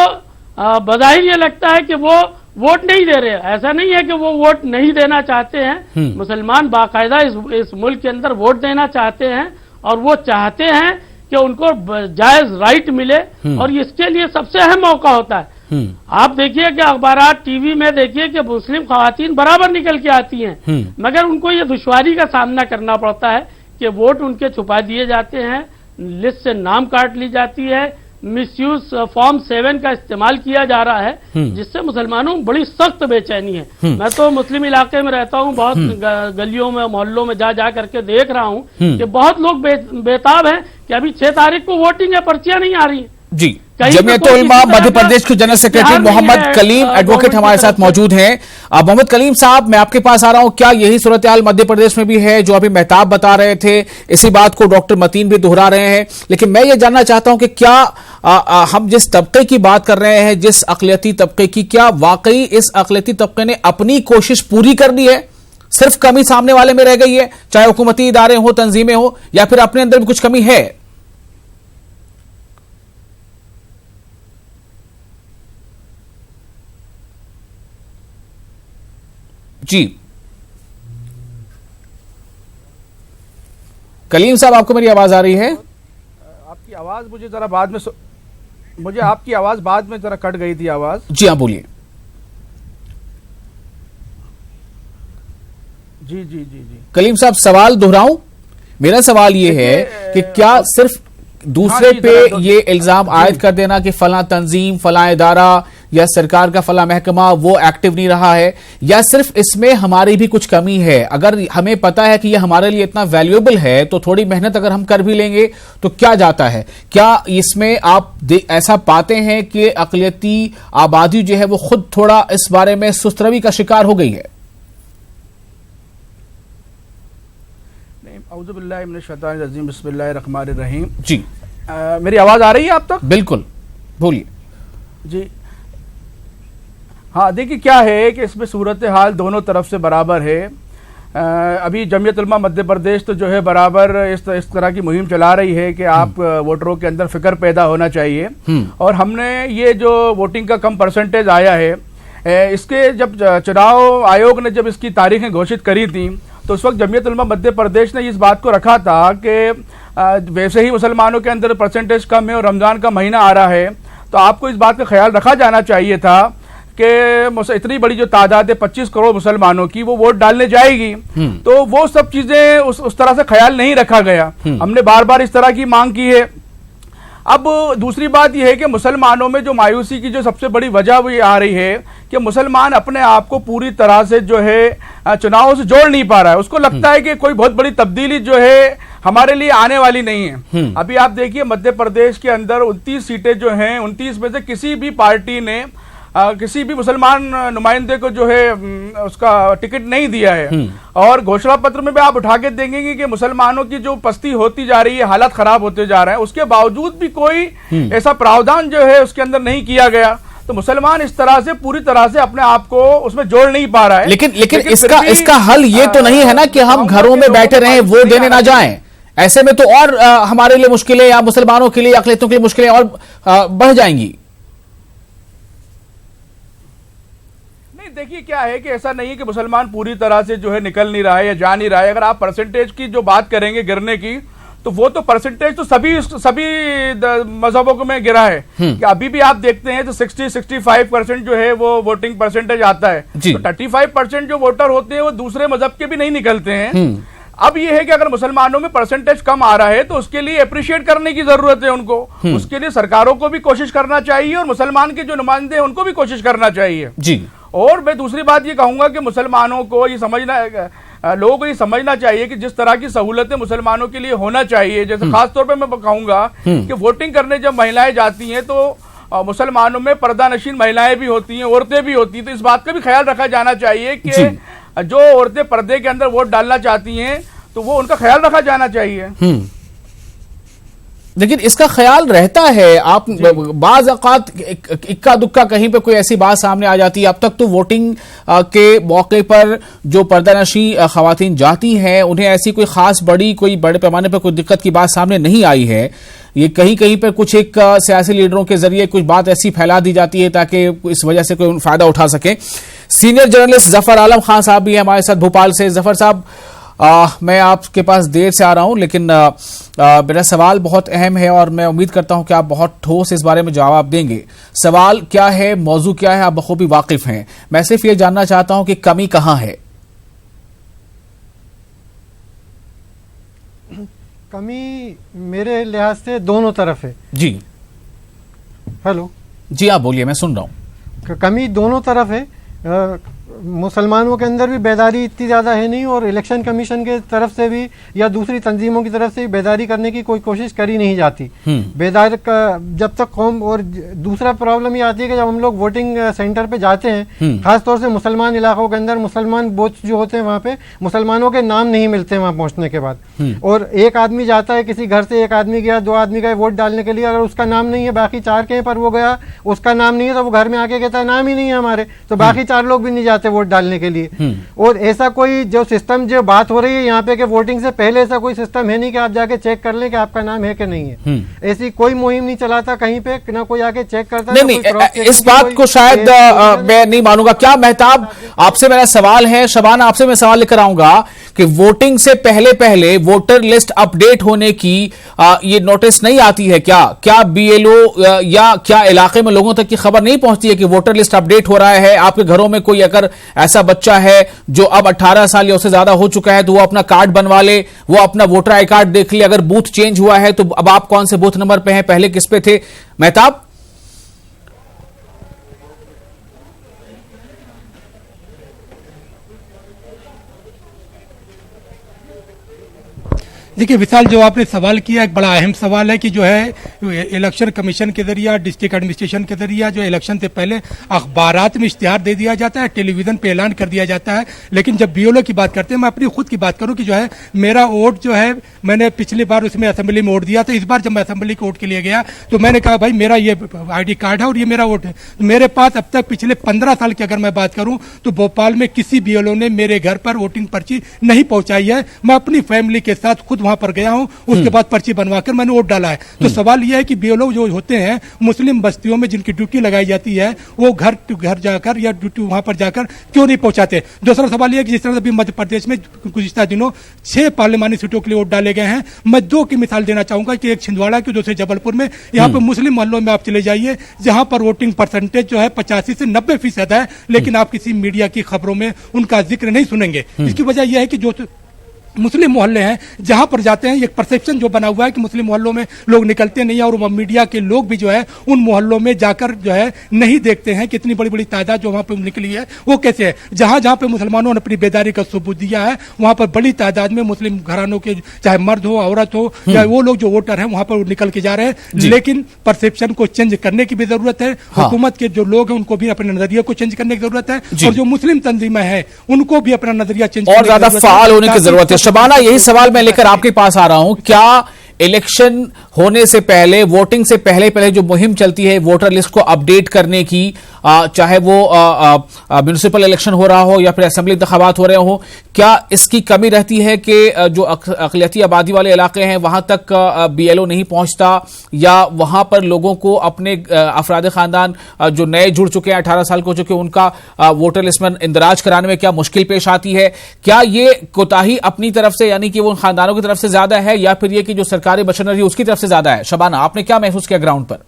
बज़ाहिर ये लगता है कि वो वोट नहीं दे रहे। ऐसा नहीं है कि वो वोट नहीं देना चाहते हैं। मुसलमान बाकायदा इस मुल्क के अंदर वोट देना चाहते हैं और वो चाहते हैं कि उनको जायज राइट मिले। और इसके लिए सबसे अहम मौका होता है। आप देखिए कि अखबारात, टीवी में देखिए कि मुस्लिम खवातीन बराबर निकल के आती हैं, मगर उनको ये दुश्वारी का सामना करना पड़ता है कि वोट उनके छुपा दिए जाते हैं, लिस्ट से नाम काट ली जाती है, मिसयूज फॉर्म 7 का इस्तेमाल किया जा रहा है, जिससे मुसलमानों में बड़ी सख्त बेचैनी है। मैं तो मुस्लिम इलाके में रहता हूँ, बहुत गलियों में मोहल्लों में जा करके देख रहा हूँ कि बहुत लोग बेताब हैं कि अभी 6 तारीख को वोटिंग है, पर्चियां नहीं आ रही जी। जमीयत उलमा मध्य प्रदेश के general secretary Mohammed Kaleem advocate हमारे साथ मौजूद हैं। मोहम्मद कलीम साहब, मैं आपके पास आ रहा हूं। क्या यही सूरत हाल मध्य प्रदेश में भी है जो अभी मेहताब बता रहे थे? इसी बात को डॉक्टर मतीन भी दोहरा रहे हैं। लेकिन मैं ये जानना चाहता हूं कि क्या हम जिस तबके की बात कर रहे हैं, जिस अक़लियती तबके की, क्या वाकई इस अक़लियती तबके ने अपनी कोशिश पूरी कर ली है? सिर्फ कमी सामने वाले में रह गई है, चाहे हुकूमती इदारे हो, तंजीमें हो, या फिर अपने अंदर भी कुछ कमी है? जी कलीम साहब, आपको मेरी आवाज आ रही है? आपकी आवाज मुझे जरा बाद में मुझे आपकी आवाज बाद में जरा कट गई थी आवाज। जी हाँ, बोलिए। जी जी जी जी कलीम साहब, सवाल दोहराऊं? मेरा सवाल ये है कि क्या सिर्फ दूसरे पे ये इल्जाम आयद कर देना कि फला तंजीम, फला इदारा या सरकार का फला महकमा वो एक्टिव नहीं रहा है, या सिर्फ इसमें हमारी भी कुछ कमी है? अगर हमें पता है कि ये हमारे लिए इतना वैल्यूएबल है तो थोड़ी मेहनत अगर हम कर भी लेंगे तो क्या जाता है? क्या इसमें आप ऐसा पाते हैं कि अक़लियती आबादी जो है वो खुद थोड़ा इस बारे में सुस्तरवी का शिकार हो गई है? औज़ुबिल्लाहि मिनश्शैतानिर्रजीम, बिस्मिल्लाहिर्रहमानिर्रहीम। जी, मेरी आवाज आ रही है आप तक? बिल्कुल, बोलिए। जी हाँ, देखिए क्या है कि इसमें सूरत हाल दोनों तरफ से बराबर है। अभी जमीयत उलमा मध्य प्रदेश तो जो है बराबर इस तरह की मुहिम चला रही है कि आप वोटरों के अंदर फिक्र पैदा होना चाहिए। और हमने ये जो वोटिंग का कम परसेंटेज आया है, इसके जब चुनाव आयोग ने जब इसकी तारीखें घोषित करी थी तो उस वक्त जमीयत उलमा मध्य प्रदेश ने इस बात को रखा था कि वैसे ही मुसलमानों के अंदर परसेंटेज कम है और रमजान का महीना आ रहा है, तो आपको इस बात का ख्याल रखा जाना चाहिए था कि इतनी बड़ी जो तादाद है 25 करोड़ मुसलमानों की, वो वोट डालने जाएगी। तो वो सब चीजें उस तरह से ख्याल नहीं रखा गया। हमने बार बार इस तरह की मांग की है। अब दूसरी बात यह है कि मुसलमानों में जो मायूसी की जो सबसे बड़ी वजह वो ये आ रही है कि मुसलमान अपने आप को पूरी तरह से जो है चुनाव से जोड़ नहीं पा रहा है। उसको लगता है कि कोई बहुत बड़ी तब्दीली जो है हमारे लिए आने वाली नहीं है। अभी आप देखिए मध्य प्रदेश के अंदर 29 सीटें जो हैं, 29 में से किसी भी पार्टी ने किसी भी मुसलमान नुमाइंदे को जो है उसका टिकट नहीं दिया है। और घोषणा पत्र में भी आप उठा के देखेंगे कि मुसलमानों की जो पस्ती होती जा रही है, हालात खराब होते जा रहे हैं, उसके बावजूद भी कोई ऐसा प्रावधान जो है उसके अंदर नहीं किया गया। तो मुसलमान इस तरह से पूरी तरह से अपने आप को उसमें जोड़ नहीं पा रहा है। लेकिन इसका हल ये तो नहीं है ना कि हम घरों में बैठे रहें, वोट देने ना जाएं। ऐसे में तो और हमारे लिए मुश्किलें या मुसलमानों के लिए, अक़लियतों के लिए मुश्किलें और बढ़ जाएंगी। नहीं, देखिए क्या है कि ऐसा नहीं है कि मुसलमान पूरी तरह से जो है निकल नहीं रहा है या जा नहीं रहा है। अगर आप परसेंटेज की जो बात करेंगे गिरने की, तो वो तो परसेंटेज तो सभी मजहबों में गिरा है कि अभी भी आप देखते हैं तो 60-65% जो है वो वोटिंग परसेंटेज आता है। तो 35% जो वोटर होते हैं वो दूसरे मजहब के भी नहीं निकलते हैं। अब ये है कि अगर मुसलमानों में परसेंटेज कम आ रहा है तो उसके लिए अप्रिशिएट करने की जरूरत है उनको। उसके लिए सरकारों को भी कोशिश करना चाहिए और मुसलमान के जो नुमाइंदे हैं उनको भी कोशिश करना चाहिए जी। और मैं दूसरी बात ये कहूंगा कि मुसलमानों को ये समझना, लोगों को ये समझना चाहिए कि जिस तरह की सहूलतें मुसलमानों के लिए होना चाहिए, जैसे खासतौर पे मैं कहूंगा कि वोटिंग करने जब महिलाएं जाती हैं तो मुसलमानों में पर्दा नशीन महिलाएं भी होती हैं, औरतें भी होती हैं। तो इस बात का भी ख्याल रखा जाना चाहिए कि जो औरतें पर्दे के अंदर वोट डालना चाहती हैं तो वो उनका ख्याल रखा जाना चाहिए। लेकिन इसका ख्याल रहता है, आप बाज़ औक़ात इक्का दुक्का कहीं पे कोई ऐसी बात सामने आ जाती है। अब तक तो वोटिंग के मौके पर जो पर्दानशी ख़वातीन जाती हैं उन्हें ऐसी कोई खास कोई बड़े पैमाने पर कोई दिक्कत की बात सामने नहीं आई है। ये कहीं कहीं पर कुछ एक सियासी लीडरों के जरिए कुछ बात ऐसी फैला दी जाती है ताकि इस वजह से कोई फायदा उठा सके। सीनियर जर्नलिस्ट जफर आलम खान साहब भी हैं हमारे साथ भोपाल से। जफर साहब, मैं आपके पास देर से आ रहा हूं, लेकिन मेरा सवाल बहुत अहम है और मैं उम्मीद करता हूं कि आप बहुत ठोस इस बारे में जवाब देंगे। सवाल क्या है, मौजू क्या है, आप बखूबी वाकिफ हैं। मैं सिर्फ ये जानना चाहता हूं कि कमी कहां है। कमी मेरे लिहाज से दोनों तरफ है जी। हेलो जी, आप बोलिए, मैं सुन रहा हूं। कमी दोनों तरफ है। मुसलमानों के अंदर भी बेदारी इतनी ज़्यादा है नहीं और इलेक्शन कमीशन के तरफ से भी या दूसरी तंजीमों की तरफ से बेदारी करने की कोई कोशिश करी नहीं जाती। बेदार का जब तक कौम, और दूसरा प्रॉब्लम ये आती है कि जब हम लोग वोटिंग सेंटर पे जाते हैं, खासतौर से मुसलमान इलाकों के अंदर मुसलमान बूथ जो होते हैं वहाँ पे मुसलमानों के नाम नहीं मिलते वहाँ पहुँचने के बाद। और एक आदमी जाता है, किसी घर से एक आदमी गया, 2 आदमी गए वोट डालने के लिए, अगर उसका नाम नहीं है, बाकी 4 के पर वो गया, उसका नाम नहीं है, तो वो घर में आके कहता है नाम ही नहीं है हमारे, तो बाकी 4 लोग भी नहीं जाते वोट डालने के लिए। और ऐसा कोई जो सिस्टम, जो बात हो रही है यहाँ पे कि वोटिंग से पहले ऐसा कोई सिस्टम है नहीं कि आप जाके चेक कर लें कि आपका नाम है कि नहीं है। ऐसी कोई मुहिम नहीं चलाता कहीं पे, ना कोई आके चेक करता। नहीं, इस बात को शायद मैं नहीं मानूंगा। क्या मेहताब, आपसे मेरा सवाल है, शबाना आपसे मैं सवाल लेकर आऊंगा कि वोटिंग से पहले वोटर लिस्ट अपडेट होने की ये नोटिस नहीं आती है क्या बीएलओ या क्या इलाके में लोगों तक की खबर नहीं पहुंचती है कि वोटर लिस्ट अपडेट हो रहा है? आपके घरों में कोई अगर ऐसा बच्चा है जो अब 18 साल या उससे ज्यादा हो चुका है तो वो अपना कार्ड बनवा ले, वो अपना वोटर आई कार्ड देख ले। अगर बूथ चेंज हुआ है तो अब आप कौन से बूथ नंबर पे हैं, पहले किस पे थे? मेहताब, देखिए विशाल, जो आपने सवाल किया एक बड़ा अहम सवाल है कि जो है इलेक्शन कमीशन के जरिए, डिस्ट्रिक्ट एडमिनिस्ट्रेशन के जरिए जो इलेक्शन से पहले अखबारात में इश्तिहार दे दिया जाता है, टेलीविजन पे ऐलान कर दिया जाता है। लेकिन जब बीएलओ की बात करते हैं, मैं अपनी खुद की बात करूं कि जो है मेरा वोट जो है, मैंने पिछली बार उसमें असेंबली में वोट दिया था। इस बार जब मैं असेंबली के वोट के लिए गया तो मैंने कहा भाई मेरा ये ID कार्ड है और ये मेरा वोट है। मेरे पास अब तक पिछले 15 साल की अगर मैं बात करूं तो भोपाल में किसी बीएलओ ने मेरे घर पर वोटिंग पर्ची नहीं पहुंचाई है। मैं अपनी फैमिली के साथ खुद वहां पर गया हूं, उसके बाद पर्ची बनवाकर मैंने वोट डाला है। तो सवाल यह है कि बीएलओ जो होते हैं मुस्लिम बस्तियों में जिनकी ड्यूटी लगाई जाती है, वो घर घर जाकर या ड्यूटी वहां पर जाकर क्यों नहीं पहुंचाते? दूसरा सवाल यह है कि जिस तरह अभी मध्य प्रदेश में गुज़िश्ता दिनों 6 पार्लियामानी सीटों के लिए वोट डाले गए हैं। मैं 2 की मिसाल देना चाहूंगा कि एक छिंदवाड़ा की, दूसरे जबलपुर में। यहाँ पर मुस्लिम मोहल्लों में आप चले जाइए जहां पर वोटिंग परसेंटेज जो है 85 से 90% है, लेकिन आप किसी मीडिया की खबरों में उनका जिक्र नहीं सुनेंगे। इसकी वजह यह है कि जो मुस्लिम मोहल्ले हैं जहां पर जाते हैं, एक परसेप्शन जो बना हुआ है कि मुस्लिम मोहल्लों में लोग निकलते नहीं है, और मीडिया के लोग भी जो है उन मोहल्लों में जाकर जो है नहीं देखते हैं कि इतनी बड़ी बड़ी तादाद जो वहां पर निकली है वो कैसे है। जहां जहां पे मुसलमानों ने अपनी बेदारी का सबूत दिया है वहां पर बड़ी तादाद में मुस्लिम घरानों के चाहे मर्द हो औरत हो या वो लोग जो वोटर हैं वहां पर निकल के जा रहे हैं। लेकिन परसेप्शन को चेंज करने की भी जरूरत है। हुकूमत के जो लोग हैं उनको भी अपने नजरिए को चेंज करने की जरूरत है, और जो मुस्लिम तंजीमें हैं उनको भी अपना नजरिया चेंज और ज्यादा फाल होने की जरूरत है। शबाना, यही सवाल मैं लेकर आपके पास आ रहा हूं, क्या इलेक्शन होने से पहले, वोटिंग से पहले जो मुहिम चलती है वोटर लिस्ट को अपडेट करने की, चाहे वो म्युनिसिपल इलेक्शन हो रहा हो या फिर असेंबली इंतखाबात हो रहे हो, क्या इसकी कमी रहती है कि जो अक़लियती आबादी वाले इलाके हैं वहां तक BLO नहीं पहुंचता, या वहां पर लोगों को अपने अफराद खानदान जो नए जुड़ चुके हैं 18 साल को चुके उनका वोटर लिस्ट में इंदराज कराने में क्या मुश्किल पेश आती है? क्या ये कोताही अपनी तरफ से यानी कि वो खानदानों की तरफ से ज्यादा है, या फिर ये कि जो सरकारी मशीनरी उसकी तरफ से ज्यादा है? शबाना, आपने क्या महसूस किया ग्राउंड पर?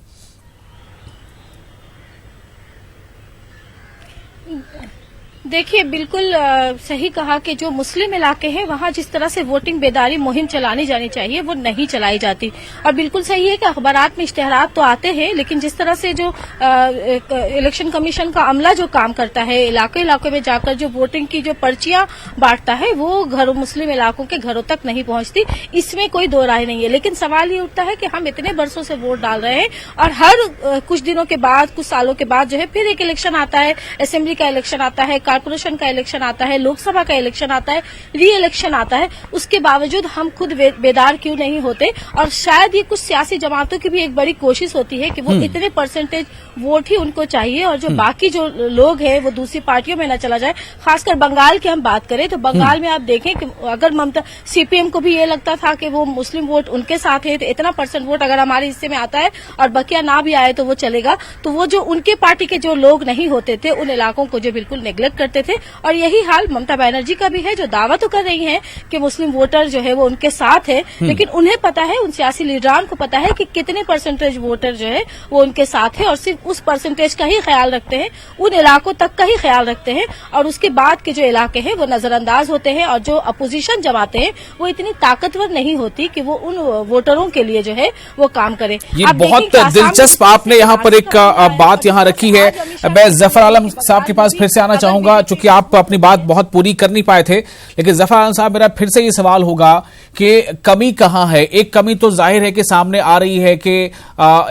देखिए, बिल्कुल सही कहा कि जो मुस्लिम इलाके हैं वहां जिस तरह से वोटिंग बेदारी मुहिम चलानी जानी चाहिए वो नहीं चलाई जाती। और बिल्कुल सही है कि अखबारात में इश्तेहारात तो आते हैं, लेकिन जिस तरह से जो इलेक्शन कमीशन का अमला जो काम करता है इलाके इलाके में जाकर जो वोटिंग की जो पर्चियां बांटता है वो घरों मुस्लिम इलाकों के घरों तक नहीं पहुंचती, इसमें कोई दो राय नहीं है। लेकिन सवाल ये उठता है कि हम इतने बरसों से वोट डाल रहे हैं और हर कुछ दिनों के बाद, कुछ सालों के बाद जो है फिर एक इलेक्शन आता है, असेंबली का इलेक्शन आता है, कॉर्पोरेशन का इलेक्शन आता है, लोकसभा का इलेक्शन आता है, री इलेक्शन आता है, उसके बावजूद हम खुद बेदार क्यों नहीं होते? और शायद ये कुछ सियासी जमातों की भी एक बड़ी कोशिश होती है कि वो इतने परसेंटेज वोट ही उनको चाहिए और जो बाकी जो लोग हैं वो दूसरी पार्टियों में न चला जाए। खासकर बंगाल की हम बात करें तो बंगाल में आप देखें कि अगर ममता CPM को भी ये लगता था कि वो मुस्लिम वोट उनके साथ है तो इतना % वोट अगर हमारे हिस्से में आता है और बकिया ना भी आए तो वो चलेगा, तो वो जो उनके पार्टी के जो लोग नहीं होते थे उन इलाकों को जो बिल्कुल नेग्लेक्ट करते थे। और यही हाल ममता बनर्जी का भी है, जो दावा तो कर रही हैं कि मुस्लिम वोटर जो है वो उनके साथ है, लेकिन उन्हें पता है, उन सियासी लीडरान को पता है कि कितने % वोटर जो है वो उनके साथ है, और सिर्फ उस % का ही ख्याल रखते हैं, उन इलाकों तक का ही ख्याल रखते हैं, और उसके बाद के जो इलाके हैं वो नजरअंदाज होते हैं। और जो अपोजिशन जमाते हैं वो इतनी ताकतवर नहीं होती कि वो उन वोटरों के लिए जो है वो काम करे। ये बहुत दिलचस्प आपने यहाँ पर एक बात यहाँ रखी है। मैं जफर आलम साहब के पास फिर से आना चाहूंगा, चूंकि आप अपनी बात बहुत पूरी कर नहीं पाए थे, लेकिन जफर आलम साहब मेरा फिर से ये सवाल होगा कि कमी कहाँ है? एक कमी तो जाहिर है कि सामने आ रही है कि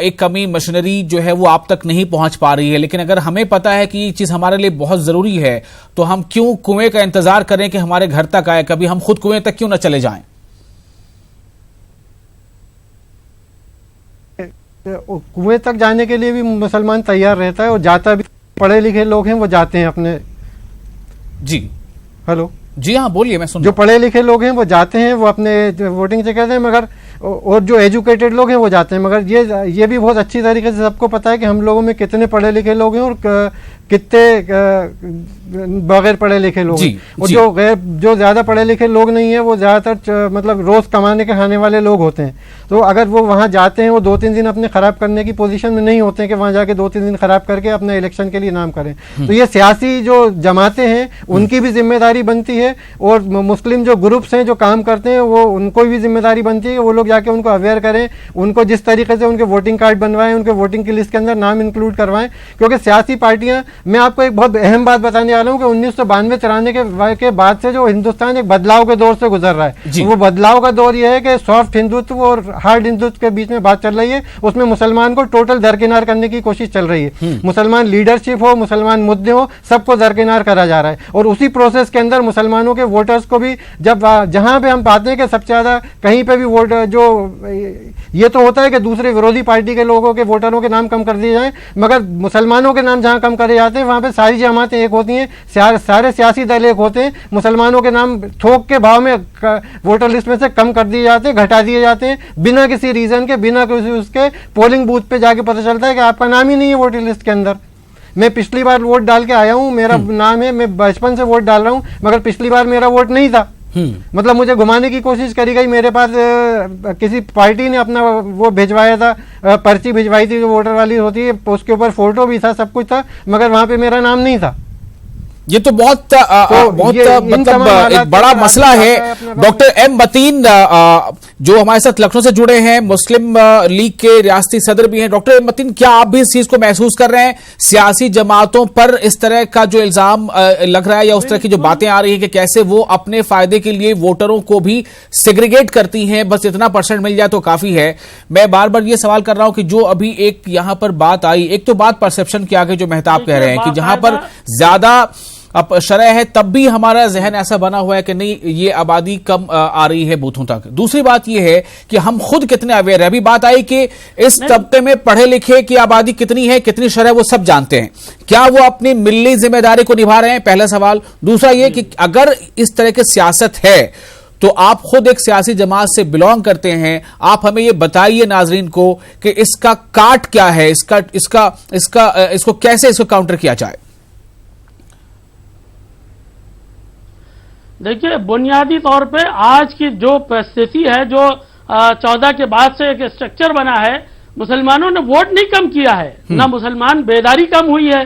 एक कमी मशीनरी जो है वो आप तक नहीं पहुंच पा रही है, लेकिन अगर हमें पता है कि ये चीज हमारे लिए बहुत जरूरी है तो हम क्यों कुएं का इंतजार करें कि हमारे घर तक आए? कभी हम खुद कुएं तक क्यों न चले जाएं? कुएं तक जाने के लिए भी मुसलमान तैयार रहता है और जाता भी। पढ़े लिखे लोग हैं वो जाते हैं अपने। जी हेलो, जी हाँ बोलिए, मैं सुन। जो पढ़े लिखे लोग हैं वो जाते हैं, वो अपने वोटिंग से कहते हैं, मगर और जो एजुकेटेड लोग हैं वो जाते हैं। मगर ये भी बहुत अच्छी तरीके से सबको पता है कि हम लोगों में कितने पढ़े लिखे लोग हैं और कितने बगैर पढ़े लिखे लोग हैं। और जो ज्यादा पढ़े लिखे लोग नहीं है वो ज्यादातर मतलब रोज कमाने के खाने वाले लोग होते हैं। तो अगर वो वहां जाते हैं, वो 2-3 दिन अपने खराब करने की पोजीशन में नहीं होते हैं कि वहां जाके 2-3 दिन खराब करके अपने इलेक्शन के लिए नाम करें। तो ये सियासी जो जमातें हैं उनकी भी जिम्मेदारी बनती है, और मुस्लिम जो ग्रुप्स हैं जो काम करते हैं वो उनको भी जिम्मेदारी बनती है कि वो लोग जाके उनको अवेयर करें, उनको जिस तरीके से उनके वोटिंग कार्ड बनवाएं, उनके वोटिंग की लिस्ट के अंदर नाम इंक्लूड करवाएं। क्योंकि सियासी पार्टियां, मैं आपको एक बहुत अहम बात बताने वाला हूं कि 1992-93 के बाद से जो हिंदुस्तान एक बदलाव के दौर से गुजर रहा है, वो बदलाव का दौर यह है कि सॉफ्ट हिंदुत्व और हार्ड हिंदुत्व के बीच में बात चल रही है। उसमें मुसलमान को टोटल दरकिनार करने की कोशिश चल रही है। मुसलमान लीडरशिप हो, मुसलमान मुद्दे हो, सबको दरकिनार करा जा रहा है। और उसी प्रोसेस के अंदर मुसलमानों के वोटर्स को भी जब जहां पे हम पाते हैं कि सबसे ज्यादा कहीं पे भी वोट जो ये तो होता है कि दूसरे विरोधी पार्टी के लोगों के वोटरों के नाम कम कर दिए जाएं, मगर मुसलमानों के नाम जहां कम करे जाते हैं वहां पे सारी जमातें एक होती हैं, सारे सियासी दल एक होते हैं। मुसलमानों के नाम थोक के भाव में वोटर लिस्ट में से कम कर दिए जाते हैं, घटा दिए जाते हैं, बिना किसी रीजन के, बिना किसी उसके। पोलिंग बूथ पे जाके पता चलता है कि आपका नाम ही नहीं है वोटर लिस्ट के अंदर। मैं पिछली बार वोट डाल के आया हूं, मेरा नाम है, मैं बचपन से वोट डाल रहा हूं, मगर पिछली बार मेरा वोट नहीं था। मतलब मुझे घुमाने की कोशिश करी गई। मेरे पास किसी पार्टी ने अपना वो भिजवाया था, पर्ची भिजवाई थी जो वोटर वाली होती है, उसके ऊपर फोटो भी था, सब कुछ था, मगर वहां पे मेरा नाम नहीं था। ये तो बहुत मतलब एक बड़ा मसला है। डॉक्टर एम मतीन जो हमारे साथ लखनऊ से जुड़े हैं, मुस्लिम लीग के रियासती सदर भी हैं। डॉक्टर एम मतीन, क्या आप भी इस चीज को महसूस कर रहे हैं, सियासी जमातों पर इस तरह का जो इल्जाम लग रहा है या उस तरह की जो बातें आ रही है कि कैसे वो अपने फायदे के लिए वोटरों को भी सेग्रीगेट करती हैं, बस इतना % मिल जाए तो काफी है। मैं बार बार ये सवाल कर रहा हूं कि जो अभी एक यहां पर बात आई, एक तो बात परसेप्शन के आगे जो मेहताब कह रहे हैं कि जहां पर ज्यादा अब शरह है तब भी हमारा जहन ऐसा बना हुआ है कि नहीं, ये आबादी कम आ रही है बूथों तक। दूसरी बात ये है कि हम खुद कितने अवेयर है। अभी बात आई कि इस तबके में पढ़े लिखे की आबादी कितनी है, कितनी शरह, वो सब जानते हैं। क्या वो अपनी मिली जिम्मेदारी को निभा रहे हैं, पहला सवाल। दूसरा ये कि अगर इस तरह की सियासत है तो आप खुद एक सियासी जमात से बिलोंग करते हैं, आप हमें ये बताइए नाजरीन को कि इसका काट क्या है, इसको कैसे इसको काउंटर किया जाए। देखिए, बुनियादी तौर पे आज की जो परिस्थिति है, जो 14 के बाद से एक स्ट्रक्चर बना है, मुसलमानों ने वोट नहीं कम किया है, ना मुसलमान बेदारी कम हुई है।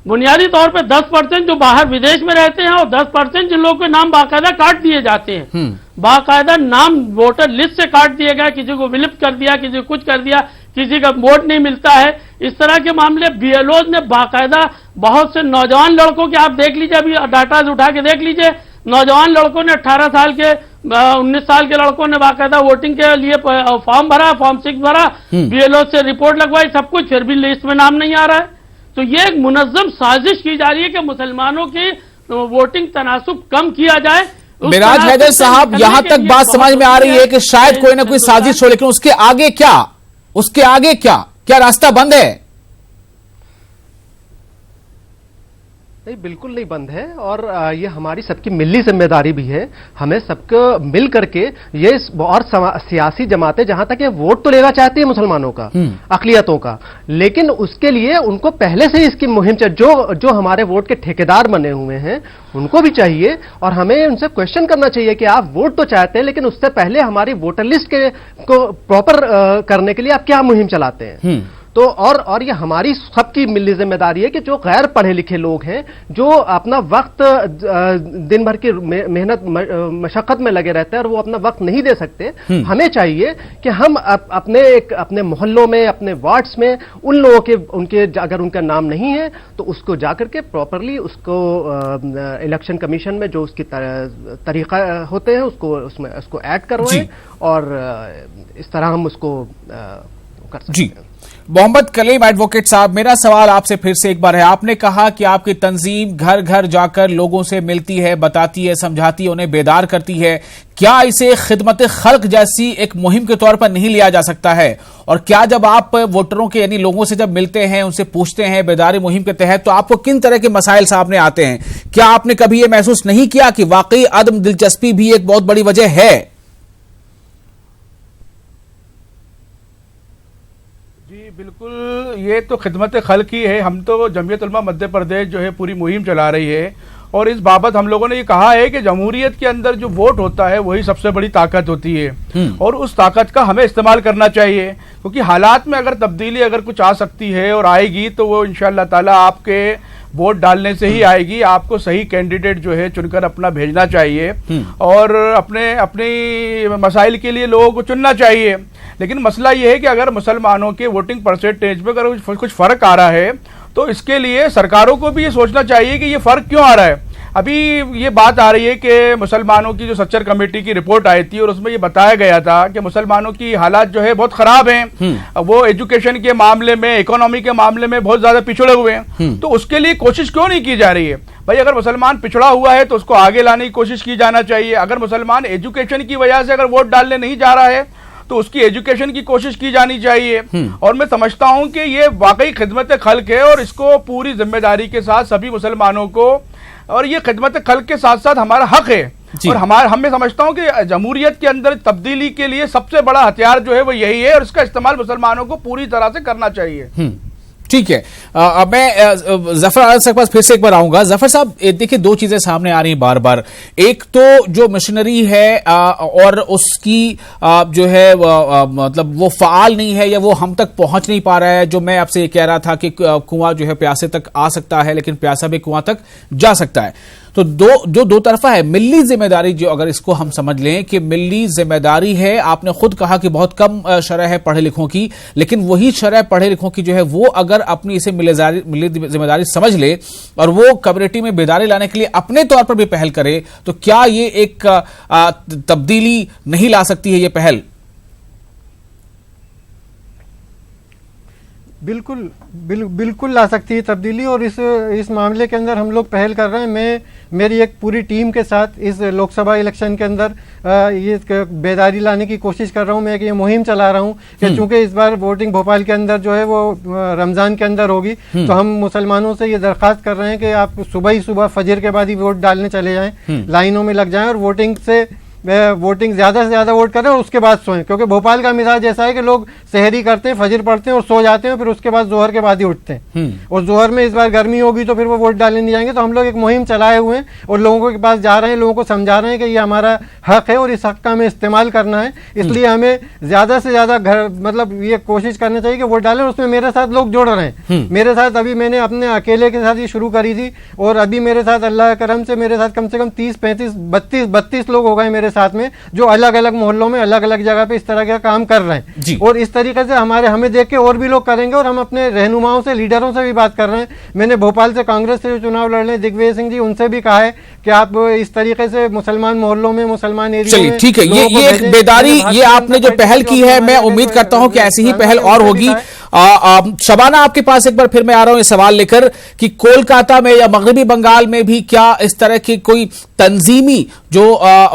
बुनियादी तौर पे 10% जो बाहर विदेश में रहते हैं और 10% जिन लोगों के नाम बाकायदा काट दिए जाते हैं, बाकायदा नाम वोटर लिस्ट से काट दिए गए, किसी को विलुप्त कर दिया, किसी को कुछ कर दिया, किसी का वोट नहीं मिलता है। इस तरह के मामले बीएलओ ने बाकायदा बहुत से नौजवान लड़कों के, आप देख लीजिए, अभी डाटा उठा के देख लीजिए, नौजवान लड़कों ने 18 साल के 19 साल के लड़कों ने बाकायदा वोटिंग के लिए फॉर्म भरा, फॉर्म 6 भरा, बीएलओ से रिपोर्ट लगवाई, सब कुछ, फिर भी लिस्ट में नाम नहीं आ रहा है। तो ये एक मुनज्जम साजिश की जा रही है कि मुसलमानों की वोटिंग तनासुब कम किया जाए। मिराज हैदर साहब, यहां तक बात समझ में आ रही है कि शायद कोई ना कोई साजिश हो, लेकिन उसके आगे क्या रास्ता बंद है? नहीं, बिल्कुल नहीं बंद है, और ये हमारी सबकी मिली जिम्मेदारी भी है। हमें सबको मिल करके ये और सियासी जमातें जहां तक ये वोट तो लेना चाहती है मुसलमानों का, अकलियतों का, लेकिन उसके लिए उनको पहले से ही इसकी मुहिम जो हमारे वोट के ठेकेदार बने हुए हैं उनको भी चाहिए, और हमें उनसे क्वेश्चन करना चाहिए कि आप वोट तो चाहते हैं, लेकिन उससे पहले हमारी वोटर लिस्ट को प्रॉपर करने के लिए आप क्या मुहिम चलाते हैं। तो और ये हमारी सबकी मिली जिम्मेदारी है कि जो गैर पढ़े लिखे लोग हैं, जो अपना वक्त दिन भर की मेहनत मशक्कत में लगे रहते हैं और वो अपना वक्त नहीं दे सकते, हमें चाहिए कि हम अपने मोहल्लों में, अपने वार्ड्स में उन लोगों के अगर उनका नाम नहीं है तो उसको जाकर के प्रॉपरली उसको इलेक्शन कमीशन में जो उसकी तरीका होते हैं उसको ऐड करवाएं, और इस तरह हम उसको कर सकते हैं। मोहम्मद कलीम एडवोकेट साहब, मेरा सवाल आपसे फिर से एक बार है। आपने कहा कि आपकी तंजीम घर घर जाकर लोगों से मिलती है, बताती है, समझाती है, उन्हें बेदार करती है। क्या इसे खिदमत खल्क जैसी एक मुहिम के तौर पर नहीं लिया जा सकता है? और क्या जब आप वोटरों के यानी लोगों से जब मिलते हैं, उनसे पूछते हैं बेदारी मुहिम के तहत, तो आपको किन तरह के मसाइल सामने आते हैं? क्या आपने कभी ये महसूस नहीं किया कि वाकई अदम दिलचस्पी भी एक बहुत बड़ी वजह है? जी बिल्कुल, ये तो खिदमत खल्क ही है। हम तो जमीयत उलमा मध्य प्रदेश जो है पूरी मुहिम चला रही है, और इस बाबत हम लोगों ने ये कहा है कि जमहूरियत के अंदर जो वोट होता है वही सबसे बड़ी ताकत होती है, और उस ताकत का हमें इस्तेमाल करना चाहिए, क्योंकि हालात में अगर तब्दीली अगर कुछ आ सकती है और आएगी तो वो इंशाअल्लाह ताला आपके वोट डालने से ही आएगी। आपको सही कैंडिडेट जो है चुनकर अपना भेजना चाहिए, और अपनी मसाइल के लिए लोगों को चुनना चाहिए। लेकिन मसला ये है कि अगर मुसलमानों के वोटिंग परसेंटेज में अगर कुछ फर्क आ रहा है तो इसके लिए सरकारों को भी ये सोचना चाहिए कि ये फर्क क्यों आ रहा है। अभी ये बात आ रही है कि मुसलमानों की जो सच्चर कमेटी की रिपोर्ट आई थी और उसमें ये बताया गया था कि मुसलमानों की हालात जो है बहुत खराब हैं, वो एजुकेशन के मामले में, इकोनॉमी के मामले में बहुत ज्यादा पिछड़े हुए हैं। तो उसके लिए कोशिश क्यों नहीं की जा रही है? भाई अगर मुसलमान पिछड़ा हुआ है तो उसको आगे लाने की कोशिश की जाना चाहिए। अगर मुसलमान एजुकेशन की वजह से अगर वोट डालने नहीं जा रहा है तो उसकी एजुकेशन की कोशिश की जानी चाहिए। और मैं समझता हूं कि ये वाकई खिदमत खल्क है, और इसको पूरी जिम्मेदारी के साथ सभी मुसलमानों को, और ये खिदमत खल्क के साथ साथ हमारा हक है। और हमें समझता हूं कि जमहूरियत के अंदर तब्दीली के लिए सबसे बड़ा हथियार जो है वो यही है, और इसका इस्तेमाल मुसलमानों को पूरी तरह से करना चाहिए। ठीक है। मैं जफर आलम साहब के पास फिर से एक बार आऊंगा। जफर साहब, देखिए दो चीजें सामने आ रही हैं बार बार। एक तो जो मशीनरी है और उसकी जो है मतलब वो फाल नहीं है या वो हम तक पहुंच नहीं पा रहा है। जो मैं आपसे ये कह रहा था कि कुआं जो है प्यासे तक आ सकता है, लेकिन प्यासा भी कुआं तक जा सकता है। तो दो तरफा है। मिली जिम्मेदारी, जो अगर इसको हम समझ लें कि मिली जिम्मेदारी है, आपने खुद कहा कि बहुत कम शरह है पढ़े लिखों की, लेकिन वही शरह पढ़े लिखों की जो है वो अगर अपनी इसे मिली जिम्मेदारी समझ ले और वो कम्युनिटी में बेदारी लाने के लिए अपने तौर पर भी पहल करे, तो क्या ये एक तब्दीली नहीं ला सकती है ये पहल? बिल्कुल ला सकती है तब्दीली, और इस मामले के अंदर हम लोग पहल कर रहे हैं। मेरी एक पूरी टीम के साथ इस लोकसभा इलेक्शन के अंदर ये बेदारी लाने की कोशिश कर रहा हूं। मैं ये मुहिम चला रहा हूं कि चूंकि इस बार वोटिंग भोपाल के अंदर जो है वो रमजान के अंदर होगी, तो हम मुसलमानों से ये दरख्वास्त कर रहे हैं कि आप सुबह ही फजर के बाद ही वोट डालने चले जाएं, लाइनों में लग जाएं और वोटिंग ज्यादा से ज्यादा वोट करें और उसके बाद सोएं। क्योंकि भोपाल का मिजाज ऐसा है कि लोग सहरी करते हैं, फजर पढ़ते हैं और सो जाते हैं, फिर उसके बाद जोहर के बाद ही उठते हैं। और जोहर में इस बार गर्मी होगी तो फिर वो वोट डालने नहीं जाएंगे। तो हम लोग एक मुहिम चलाए हुए हैं और लोगों के पास जा रहे हैं, लोगों को समझा रहे हैं कि ये हमारा हक है और इस हक का हमें इस्तेमाल करना है। इसलिए हमें ज्यादा से ज्यादा मतलब ये कोशिश करनी चाहिए कि वोट डालें। उसमें मेरे साथ लोग जुड़ रहे हैं। मेरे साथ अभी मैंने अपने अकेले के साथ ये शुरू करी थी और अभी मेरे साथ अल्लाह करम से मेरे साथ कम से कम 30, 35, 32 लोग हो गए मेरे साथ में, जो अलग अलग मोहल्लों में अलग अलग जगह पे इस तरह का काम कर रहे हैं। और इस तरीके से हमें देख के और भी लोग करेंगे। और हम अपने रहनुमाओं से, लीडरों से भी बात कर रहे हैं। मैंने भोपाल से कांग्रेस से जो चुनाव लड़ रहे हैं दिग्विजय सिंह जी, उनसे भी कहा है कि आप इस तरीके से मुसलमान मोहल्लों में, मुसलमान एरिया में, ठीक है, ये एक बेदारी, ये आपने जो पहल की है, मैं उम्मीद करता हूं कि ऐसी ही पहल और होगी। शबाना, आपके पास एक बार फिर मैं आ रहा हूं ये सवाल लेकर कि कोलकाता में या मगरबी बंगाल में भी क्या इस तरह की कोई तंजीमी जो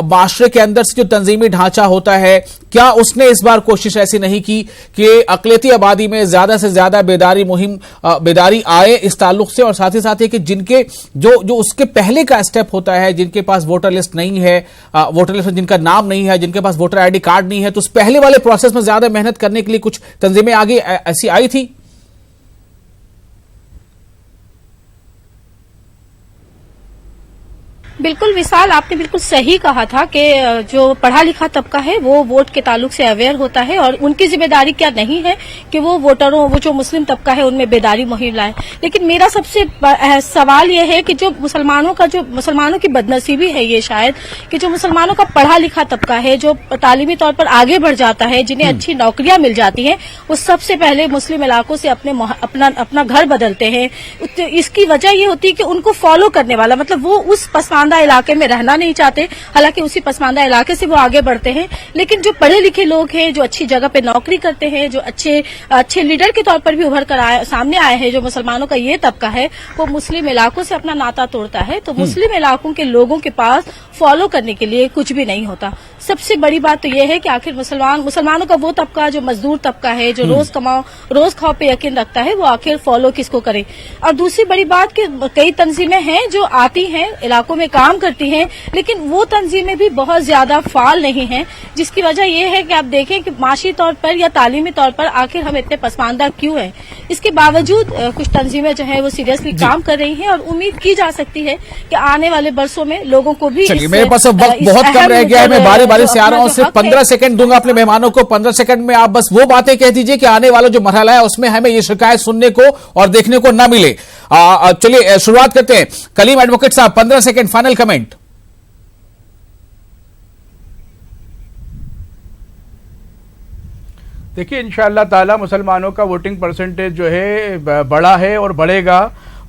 माशरे के अंदर से जो तंजीमी ढांचा होता है, क्या उसने इस बार कोशिश ऐसी नहीं की कि अकलियती आबादी में ज्यादा से ज्यादा बेदारी आए इस ताल्लुक से, और साथ ही साथ कि जिनके जो उसके पहले का स्टेप होता है, जिनके पास वोटर लिस्ट नहीं है, वोटर लिस्ट में जिनका नाम नहीं है, जिनके पास वोटर आईडी कार्ड नहीं है, तो उस पहले वाले प्रोसेस में ज्यादा मेहनत करने के लिए कुछ तंजीमें आगे ऐसी आई थी? बिल्कुल विशाल, आपने बिल्कुल सही कहा था कि जो पढ़ा लिखा तबका है वो वोट के ताल्लुक से अवेयर होता है और उनकी जिम्मेदारी क्या नहीं है कि वो जो मुस्लिम तबका है उनमें बेदारी मुहिम लाए। लेकिन मेरा सबसे सवाल ये है कि जो मुसलमानों की बदनसीबी है ये शायद कि जो मुसलमानों का पढ़ा लिखा तबका है, जो तालीमी तौर पर आगे बढ़ जाता है, जिन्हें अच्छी नौकरियां मिल जाती हैं, वो सबसे पहले मुस्लिम इलाकों से अपना घर बदलते हैं। इसकी वजह ये होती है कि उनको फॉलो करने वाला, मतलब वो उस पसमानदा इलाके में रहना नहीं चाहते, हालांकि उसी पसमानदा इलाके से वो आगे बढ़ते हैं। लेकिन जो पढ़े लिखे लोग हैं, जो अच्छी जगह पे नौकरी करते हैं, जो अच्छे लीडर के तौर पर भी उभर कर सामने आए हैं, जो मुसलमानों का ये तबका है, वो मुस्लिम इलाकों से अपना नाता तोड़ता है। तो मुस्लिम इलाकों के लोगों के पास फॉलो करने के लिए कुछ भी नहीं होता। सबसे बड़ी बात तो यह है कि आखिर मुसलमानों का वो तबका जो मजदूर तबका है, जो रोज खाओ पे यकीन रखता है, वो आखिर फॉलो किसको करे। और दूसरी बड़ी बात कि कई तंजीमें हैं जो आती हैं, इलाकों में काम करती हैं, लेकिन वो तंजीमें भी बहुत ज्यादा फाल नहीं हैं, जिसकी वजह यह है कि आप देखें कि माशी तौर पर या तालीमी तौर पर आखिर हम इतने पसमानदा क्यों हैं। इसके बावजूद कुछ तंजीमें जो है वो सीरियसली काम कर रही हैं और उम्मीद की जा सकती है कि आने वाले बरसों में लोगों को भी मेरे पास अब वक्त बहुत कम रह गया है, मैं बारी बारी से आ रहा हूं, सिर्फ 15 सेकंड दूंगा अपने मेहमानों को। 15 सेकंड में आप बस वो बातें कह दीजिए कि आने वाला जो मरहला है उसमें हमें ये शिकायत सुनने को और देखने को ना मिले। चलिए शुरुआत करते हैं। कलीम एडवोकेट साहब, 15 सेकंड, फाइनल कमेंट। देखिए, इंशाअल्लाह ताला मुसलमानों का वोटिंग परसेंटेज जो है बड़ा है और बढ़ेगा,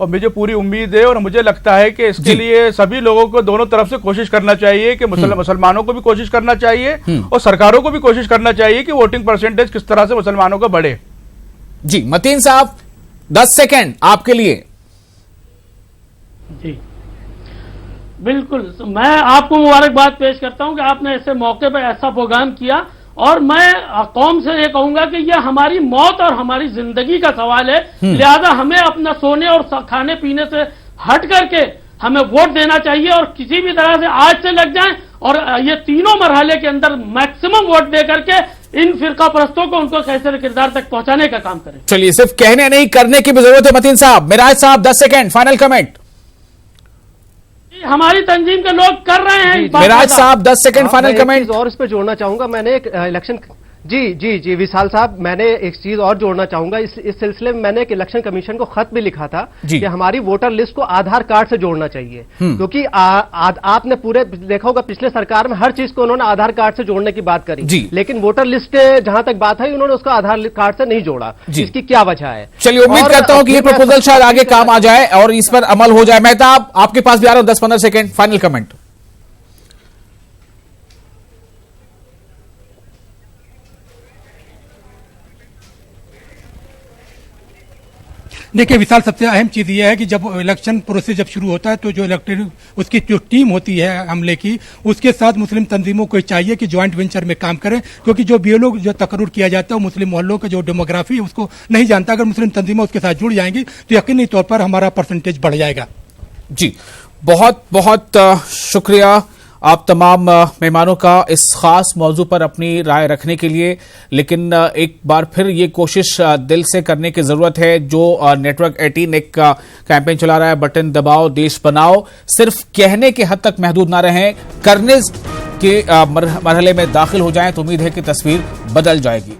और मुझे पूरी उम्मीद है। और मुझे लगता है कि इसके लिए सभी लोगों को दोनों तरफ से कोशिश करना चाहिए कि मुसलमानों को भी कोशिश करना चाहिए और सरकारों को भी कोशिश करना चाहिए कि वोटिंग परसेंटेज किस तरह से मुसलमानों का बढ़े। जी मतीन साहब, 10 सेकंड आपके लिए। जी बिल्कुल, मैं आपको मुबारकबाद पेश करता हूं कि आपने ऐसे मौके पर ऐसा प्रोग्राम किया, और मैं कौम से ये कहूंगा कि यह हमारी मौत और हमारी जिंदगी का सवाल है। लिहाजा हमें अपना सोने और खाने पीने से हट करके हमें वोट देना चाहिए, और किसी भी तरह से आज से लग जाएं और ये तीनों मरहले के अंदर मैक्सिमम वोट दे करके इन फिरका परस्तों को उनको कैसे किरदार तक पहुंचाने का काम करें। चलिए, सिर्फ कहने नहीं करने की भी जरूरत है। मतीन साहब, मिराज साहब 10 सेकंड फाइनल कमेंट। हमारी तंजीम के लोग कर रहे हैं। मिराज साहब 10 सेकंड फाइनल कमेंट। और इस पे जोड़ना चाहूंगा, मैंने एक इलेक्शन जी विशाल साहब, मैंने एक चीज और जोड़ना चाहूंगा। इस सिलसिले में मैंने एक इलेक्शन कमीशन को खत भी लिखा था कि हमारी वोटर लिस्ट को आधार कार्ड से जोड़ना चाहिए, क्योंकि आपने पूरे देखा होगा पिछले सरकार में हर चीज को उन्होंने आधार कार्ड से जोड़ने की बात करी, लेकिन वोटर लिस्ट जहां तक बात है उन्होंने उसको आधार कार्ड से नहीं जोड़ा। इसकी क्या वजह है? चलिए, उम्मीद करता हूं कि ये प्रपोजल शायद आगे काम आ जाए और इस पर अमल हो जाए। मेहताब, आपके पास भी आ रहा हूं, 10-15 सेकंड फाइनल कमेंट। देखिए विशाल, सबसे अहम चीज यह है कि जब इलेक्शन प्रोसेस जब शुरू होता है तो जो इलेक्टेड उसकी जो टीम होती है हमले की, उसके साथ मुस्लिम तंजीमों को चाहिए कि ज्वाइंट वेंचर में काम करें, क्योंकि जो बीएलओ जो तकर्रुर किया जाता है मुस्लिम मोहल्लों का जो डेमोग्राफी है उसको नहीं जानता। अगर मुस्लिम तंजीमें उसके साथ जुड़ जाएंगी तो यकीनी तौर पर हमारा परसेंटेज बढ़ जाएगा। जी, बहुत बहुत शुक्रिया आप तमाम मेहमानों का इस खास मौजू पर अपनी राय रखने के लिए। लेकिन एक बार फिर ये कोशिश दिल से करने की जरूरत है। जो नेटवर्क 18 एक कैंपेन चला रहा है, बटन दबाओ देश बनाओ, सिर्फ कहने के हद तक महदूद ना रहें, करने के मरहले में दाखिल हो जाएं तो उम्मीद है कि तस्वीर बदल जाएगी।